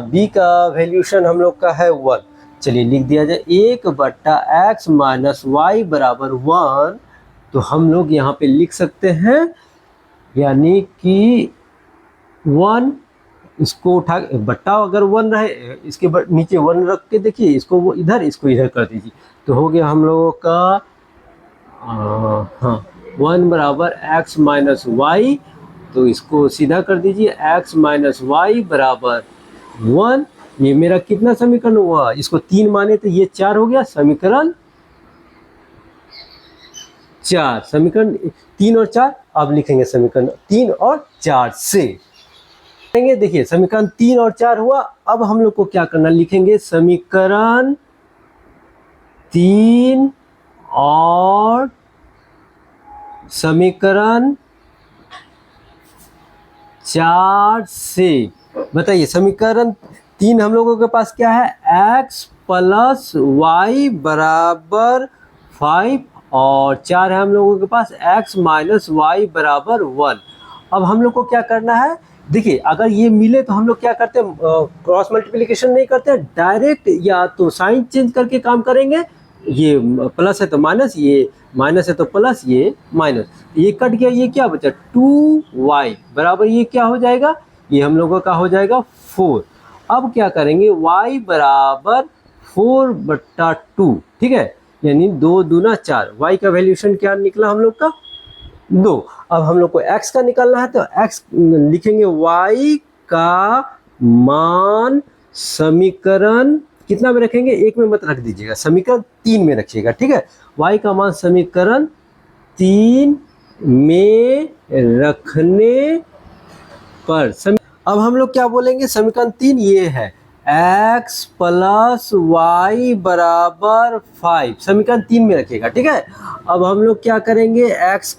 b का वैल्यूशन हम लोग का है 1, चलिए लिख दिया जाए 1/x माइनस y बराबर 1, तो हम लोग यहाँ पे लिख सकते हैं, यानी कि 1, इसको उठा बट्टा अगर 1 रहे, इसके नीचे 1 रख के देखिए, इसको वो इधर, इसको इधर कर दीजिए, तो हो गया हम लोगों का हाँ 1 बराबर x माइनस वाई, तो इसको सीधा कर दीजिए x माइनस वाई बराबर 1, ये मेरा कितना समीकरण हुआ, इसको 3 माने तो ये 4 हो गया, समीकरण 4, समीकरण 3 और 4, अब लिखेंगे समीकरण 3 और 4 से देखिए समीकरण 3 और 4 हुआ। अब हम लोग को क्या करना, लिखेंगे समीकरण 3 और समीकरण 4 से। बताइए समीकरण 3 हम लोगों के पास क्या है, x प्लस वाई बराबर 5 और 4 है हम लोगों के पास x माइनस वाई बराबर 1। अब हम लोग को क्या करना है, देखिए अगर ये मिले तो हम लोग क्या करते हैं, क्रॉस मल्टीप्लिकेशन नहीं करते, डायरेक्ट या तो साइन चेंज करके काम करेंगे, ये प्लस है तो माइनस, ये माइनस है तो प्लस, ये माइनस, ये कट गया, ये क्या बचा 2y बराबर ये क्या हो जाएगा, ये हम लोगों का हो जाएगा 4। अब क्या करेंगे y बराबर 4/2, ठीक है, यानी 2 दूना 4, y का वैल्यूशन क्या निकला हम लोग का 2। अब हम लोग को x का निकालना है, तो x लिखेंगे y का मान समीकरण कितना में रखेंगे, एक में मत रख दीजिएगा, समीकरण 3 में रखिएगा, ठीक है। y का मान समीकरण 3 में रखने पर अब हम लोग क्या बोलेंगे, समीकरण 3 ये है x प्लस वाई बराबर 5, समीकरण 3 में रखिएगा, ठीक है। अब हम लोग क्या करेंगे, x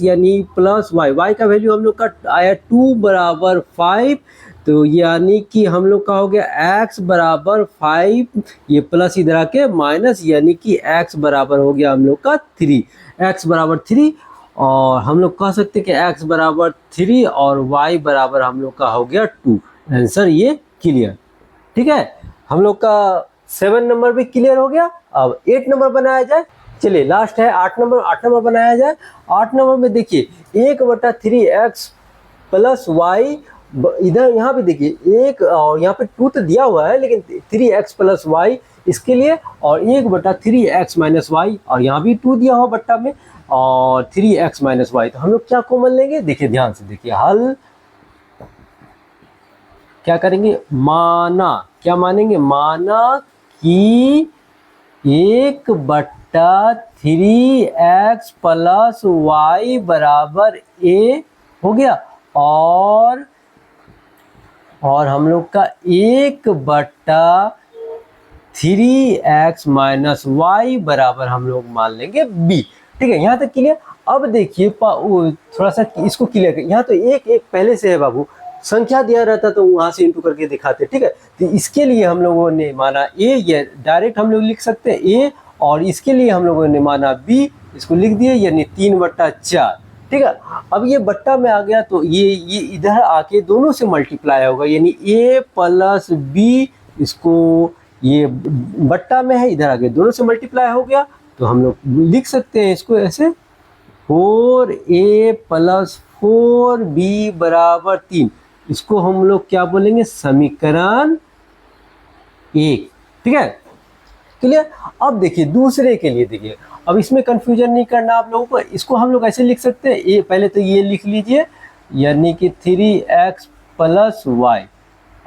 यानी प्लस y का वैल्यू हम लोग का आया 2 बराबर 5, तो यानी कि हम लोग का हो गया x बराबर 5, ये प्लस इधर आके माइनस, यानी कि x बराबर हो गया हम लोग का 3, x बराबर 3, और हम लोग कह सकते हैं कि x बराबर 3 और y बराबर हम लोग का हो गया 2। आंसर ये क्लियर, ठीक है। हम लोग का 7 नंबर भी क्लियर हो गया। अब 8 नंबर बनाया जाए, चलिए लास्ट है 8 नंबर बनाया जाए। 8 नंबर में देखिए 1/3x प्लस वाई, इधर यहाँ पे देखिए एक और यहाँ पे 2 तो दिया हुआ है, लेकिन 3x प्लस वाई इसके लिए, और 1/3x माइनस वाई, और यहाँ भी 2 दिया हुआ बट्टा में, और 3x माइनस वाई। तो हम लोग क्या कॉमन लेंगे, देखिए ध्यान से देखिए, हल क्या करेंगे, माना, क्या मानेंगे, माना कि 1/3x प्लस वाई बराबर a हो गया, और हम लोग का 1/3x माइनस वाई बराबर हम लोग मान लेंगे b, ठीक है। यहाँ तक क्लियर। अब देखिए थोड़ा सा इसको क्लियर कर, यहाँ तो एक पहले से है बाबू, संख्या दिया रहता तो वहां से इंटू करके दिखाते, ठीक है। तो इसके लिए हम लोगों ने माना a, ये डायरेक्ट हम लोग लिख सकते हैं a, और इसके लिए हम लोगों ने माना b, इसको लिख दिए यानी 3/4, ठीक है। अब ये बट्टा में आ गया तो ये इधर आके दोनों से मल्टीप्लाई होगा, यानी a प्लस b, इसको ये बट्टा में है, इधर आके दोनों से मल्टीप्लाई हो गया, तो हम लोग लिख सकते हैं इसको ऐसे 4a प्लस 4b बराबर 3, इसको हम लोग क्या बोलेंगे, समीकरण 1, ठीक है, क्लियर। अब देखिए दूसरे के लिए, देखिए अब इसमें कंफ्यूजन नहीं करना आप लोगों को, इसको हम लोग ऐसे लिख सकते हैं, ये पहले तो ये लिख लीजिए, यानी कि 3x प्लस वाई।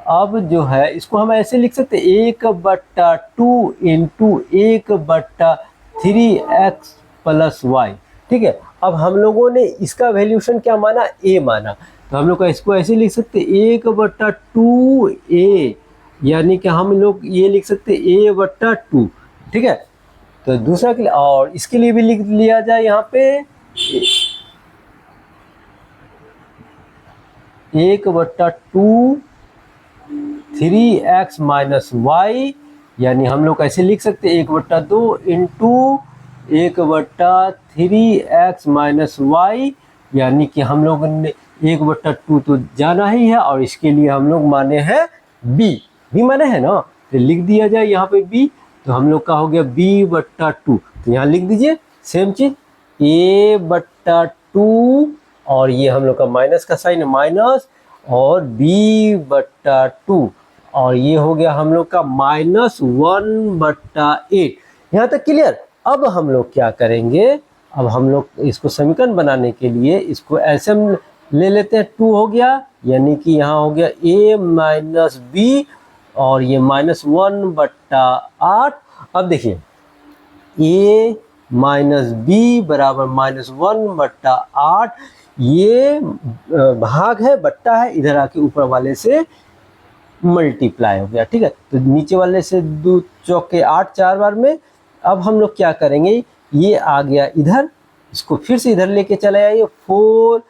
अब जो है इसको हम ऐसे लिख सकते हैं 1/2 इंटू 1/3x प्लस वाई, ठीक है। अब हम लोगों ने इसका वैल्यूशन क्या माना, a माना, तो हम लोग इसको ऐसे लिख सकते 1/2a, यानी कि हम लोग ये लिख सकते a/2, ठीक है। तो दूसरा के लिए, और इसके लिए भी लिख लिया जाए यहाँ पे 1/2 3x माइनस वाई, यानी हम लोग ऐसे लिख सकते 1/2 इंटू 1/3x माइनस वाई, यानी कि हम लोग ने 1/2 तो जाना ही है, और इसके लिए हम लोग माने हैं b माने है ना, तो लिख दिया जाए यहाँ पे b, तो हम लोग का हो गया b/2, तो यहाँ लिख दीजिए सेम चीज a/2, और ये हम लोग का माइनस का साइन है माइनस, और b/2, और ये हो गया हम लोग का -1/8। यहाँ तक क्लियर। अब हम लोग क्या करेंगे, अब हम लोग इसको समीकरण बनाने के लिए इसको ऐसे ले लेते हैं, 2 हो गया, यानी कि यहाँ हो गया a माइनस b, और ये -1/8। अब देखिए a माइनस b बराबर -1/8, ये भाग है, बट्टा है, इधर आके ऊपर वाले से मल्टीप्लाई हो गया, ठीक है। तो नीचे वाले से 2 चौके 8 4 बार में। अब हम लोग क्या करेंगे, ये आ गया इधर, इसको फिर से इधर लेके चले आइए, 4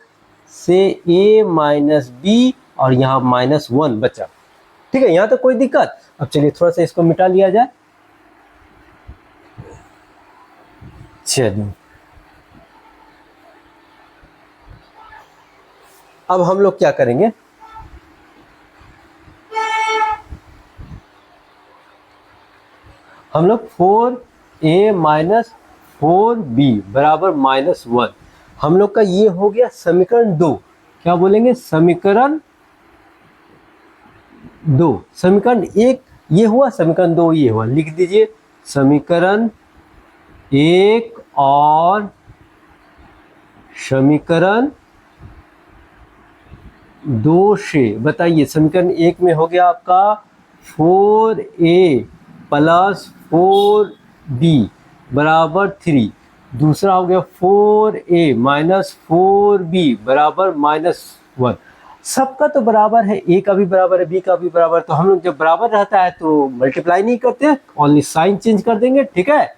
से a माइनस b, और यहाँ -1 बचा, ठीक है। यहाँ तक कोई दिक्कत। अब चलिए थोड़ा सा इसको मिटा लिया जाए, चलिए अब हम लोग क्या करेंगे, हम लोग 4a माइनस 4b बराबर -1, हम लोग का ये हो गया समीकरण 2, क्या बोलेंगे, समीकरण 2। समीकरण 1 ये हुआ, समीकरण 2 ये हुआ, लिख दीजिए समीकरण 1 और समीकरण 2 से, बताइए समीकरण 1 में हो गया आपका 4a प्लस 4b बराबर 3, दूसरा हो गया 4a माइनस 4b बराबर -1। सबका तो बराबर है, a का भी बराबर है, b का भी बराबर है, तो हम लोग जब बराबर रहता है तो मल्टीप्लाई नहीं करते, ओनली साइन चेंज कर देंगे। ठीक है,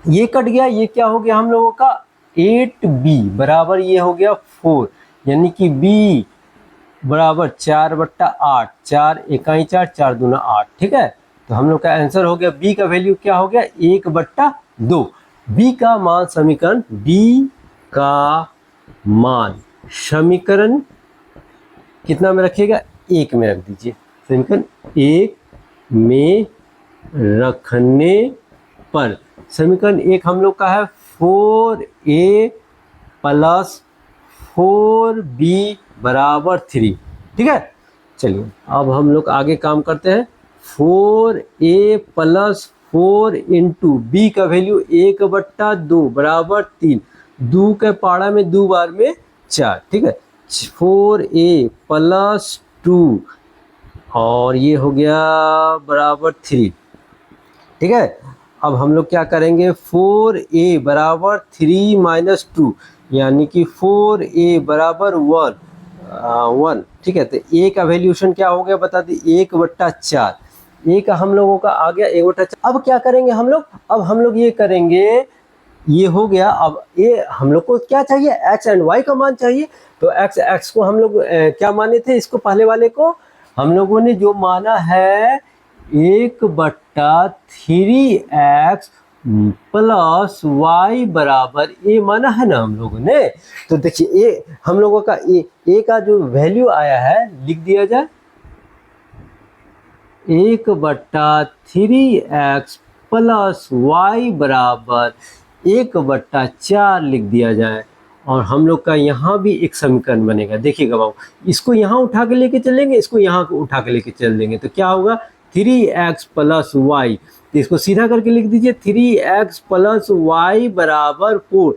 ये कट गया, ये क्या हो गया हम लोगों का 8b बराबर ये हो गया 4, यानी कि b बराबर 4/8, 4 इकाई 4, 4 दूना 8। ठीक है, तो हम लोग का आंसर हो गया, b का वैल्यू क्या हो गया 1/2। b का मान समीकरण, b का मान समीकरण कितना में रखिएगा, 1 में रख दीजिए, समीकरण 1 में रखने पर समीकरण 1 हम लोग का है 4a प्लस 4b बराबर 3। ठीक है, चलिए अब हम लोग आगे काम करते हैं। 4a प्लस 4 इंटू बी का वैल्यू 1/2 बराबर 3, 2 के पाड़ा में 2 बार में 4। ठीक है, 4a प्लस 2 और ये हो गया बराबर 3। ठीक है, अब हम लोग क्या करेंगे, 4a बराबर 3 माइनस 2 यानी कि 4a बराबर 1। ठीक है, तो a का वैल्यूशन क्या हो गया बता दी, 1/4। a का हम लोगों का आ गया 1/4। अब क्या करेंगे हम लोग, अब हम लोग ये करेंगे, ये हो गया। अब ये हम लोग को क्या चाहिए, x एंड y का मान चाहिए। तो x को हम लोग क्या माने थे, इसको पहले वाले को हम लोगों ने जो माना है 1/3x प्लस y बराबर a माना है ना हम लोगों ने। तो देखिए ए हम लोगों का ए का जो वैल्यू आया है लिख दिया जाए, 1/3x प्लस y बराबर 1/4 लिख दिया जाए, और हम लोग का यहाँ भी एक समीकरण बनेगा। देखिएगा बाबू, इसको यहाँ उठा के लेके चलेंगे, इसको यहाँ उठा के लेके चल देंगे, तो क्या होगा 3x प्लस वाई, तो इसको सीधा करके लिख दीजिए 3x प्लस वाई बराबर 4।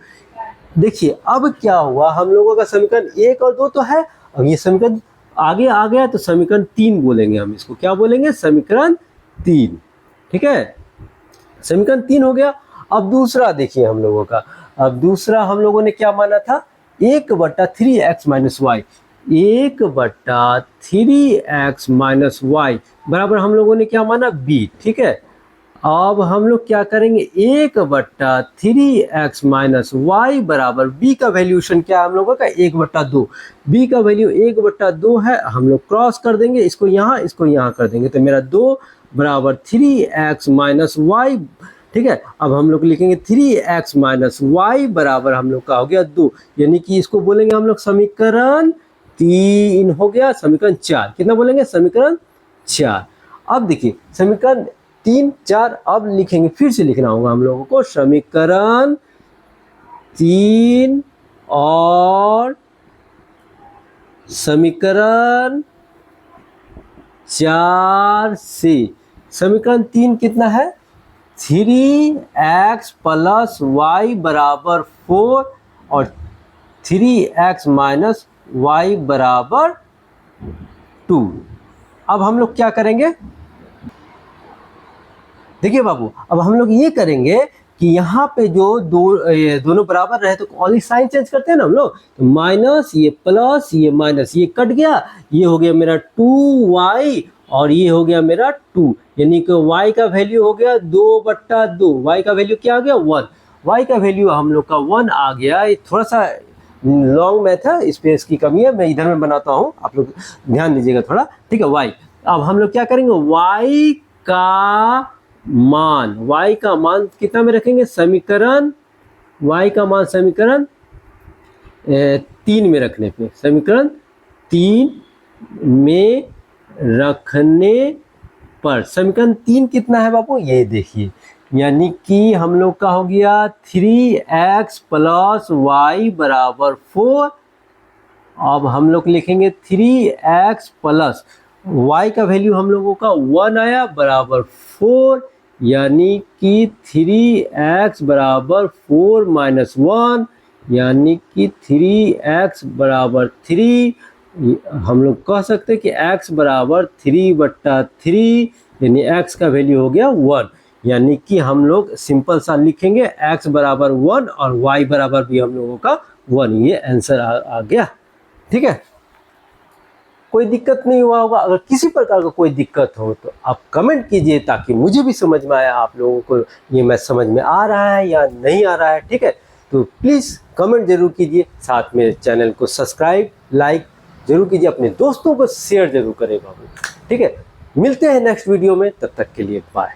देखिए अब क्या हुआ, हम लोगों का समीकरण 1 और 2 तो है, अब ये समीकरण आगे आ गया तो समीकरण 3 बोलेंगे हम इसको, क्या बोलेंगे, समीकरण 3। ठीक है, समीकरण 3 हो गया। अब दूसरा देखिए हम लोगों का, अब दूसरा हम लोगों ने क्या माना था, 1/3x minus Y, 1/3x minus Y बराबर हम लोगों ने क्या माना b। ठीक है, अब हम लोग क्या करेंगे, 1/3x माइनस वाई बराबर b का वैल्यूशन क्या है हम लोगों का 1/2, b का वैल्यू 1/2 है, हम लोग क्रॉस कर देंगे, इसको यहाँ कर देंगे, तो मेरा 2 बराबर 3x माइनस वाई। ठीक है, अब हम लोग लिखेंगे 3x माइनस वाई बराबर हम लोग का हो गया 2, यानी कि इसको बोलेंगे हम लोग समीकरण 3 हो गया, समीकरण 4 कितना बोलेंगे, समीकरण 4। अब देखिए समीकरण 3, 4 अब लिखेंगे, फिर से लिखना होगा हम लोगों को, समीकरण 3 और समीकरण 4 से समीकरण 3 कितना है, 3x प्लस वाई बराबर 4 और 3x माइनस वाई बराबर 2। अब हम लोग क्या करेंगे, देखिए बाबू, अब हम लोग ये करेंगे कि यहाँ पे जो दोनों बराबर रहे तो ओनली साइन चेंज करते हैं ना हम लोग, तो माइनस ये प्लस ये माइनस ये कट गया, ये हो गया मेरा 2y और ये हो गया मेरा 2, यानी कि y का वैल्यू हो गया 2/2, y का वैल्यू क्या आ गया 1, y का वैल्यू हम लोग का 1 आ गया। ये थोड़ा सा लॉन्ग मैथ है, स्पेस की कमी है, मैं इधर में बनाता हूँ, आप लोग ध्यान दीजिएगा थोड़ा। ठीक है, y अब हम लोग क्या करेंगे, y का मान कितना में रखेंगे, समीकरण y का मान समीकरण 3 में रखने पे, समीकरण 3 में रखने पर समीकरण 3 कितना है बापू, ये देखिए, यानी कि हम लोग का हो गया 3x प्लस वाई बराबर 4। अब हम लोग लिखेंगे 3x प्लस y का वैल्यू हम लोगों का 1 आया बराबर 4, यानी कि 3x बराबर 4 माइनस 1, यानी कि 3x बराबर 3 हम लोग कह सकते हैं कि x बराबर 3/3 यानी x का वैल्यू हो गया 1, यानी कि हम लोग सिंपल सा लिखेंगे x बराबर 1 और y बराबर भी हम लोगों का 1, ये आंसर आ गया। ठीक है, कोई दिक्कत नहीं हुआ होगा। अगर किसी प्रकार का कोई दिक्कत हो तो आप कमेंट कीजिए ताकि मुझे भी समझ में आया आप लोगों को ये मैथ समझ में आ रहा है या नहीं आ रहा है। ठीक है, तो प्लीज़ कमेंट जरूर कीजिए, साथ में चैनल को सब्सक्राइब लाइक जरूर कीजिए, अपने दोस्तों को शेयर जरूर करें बाबू। ठीक है, मिलते हैं नेक्स्ट वीडियो में, तब तक के लिए बाय।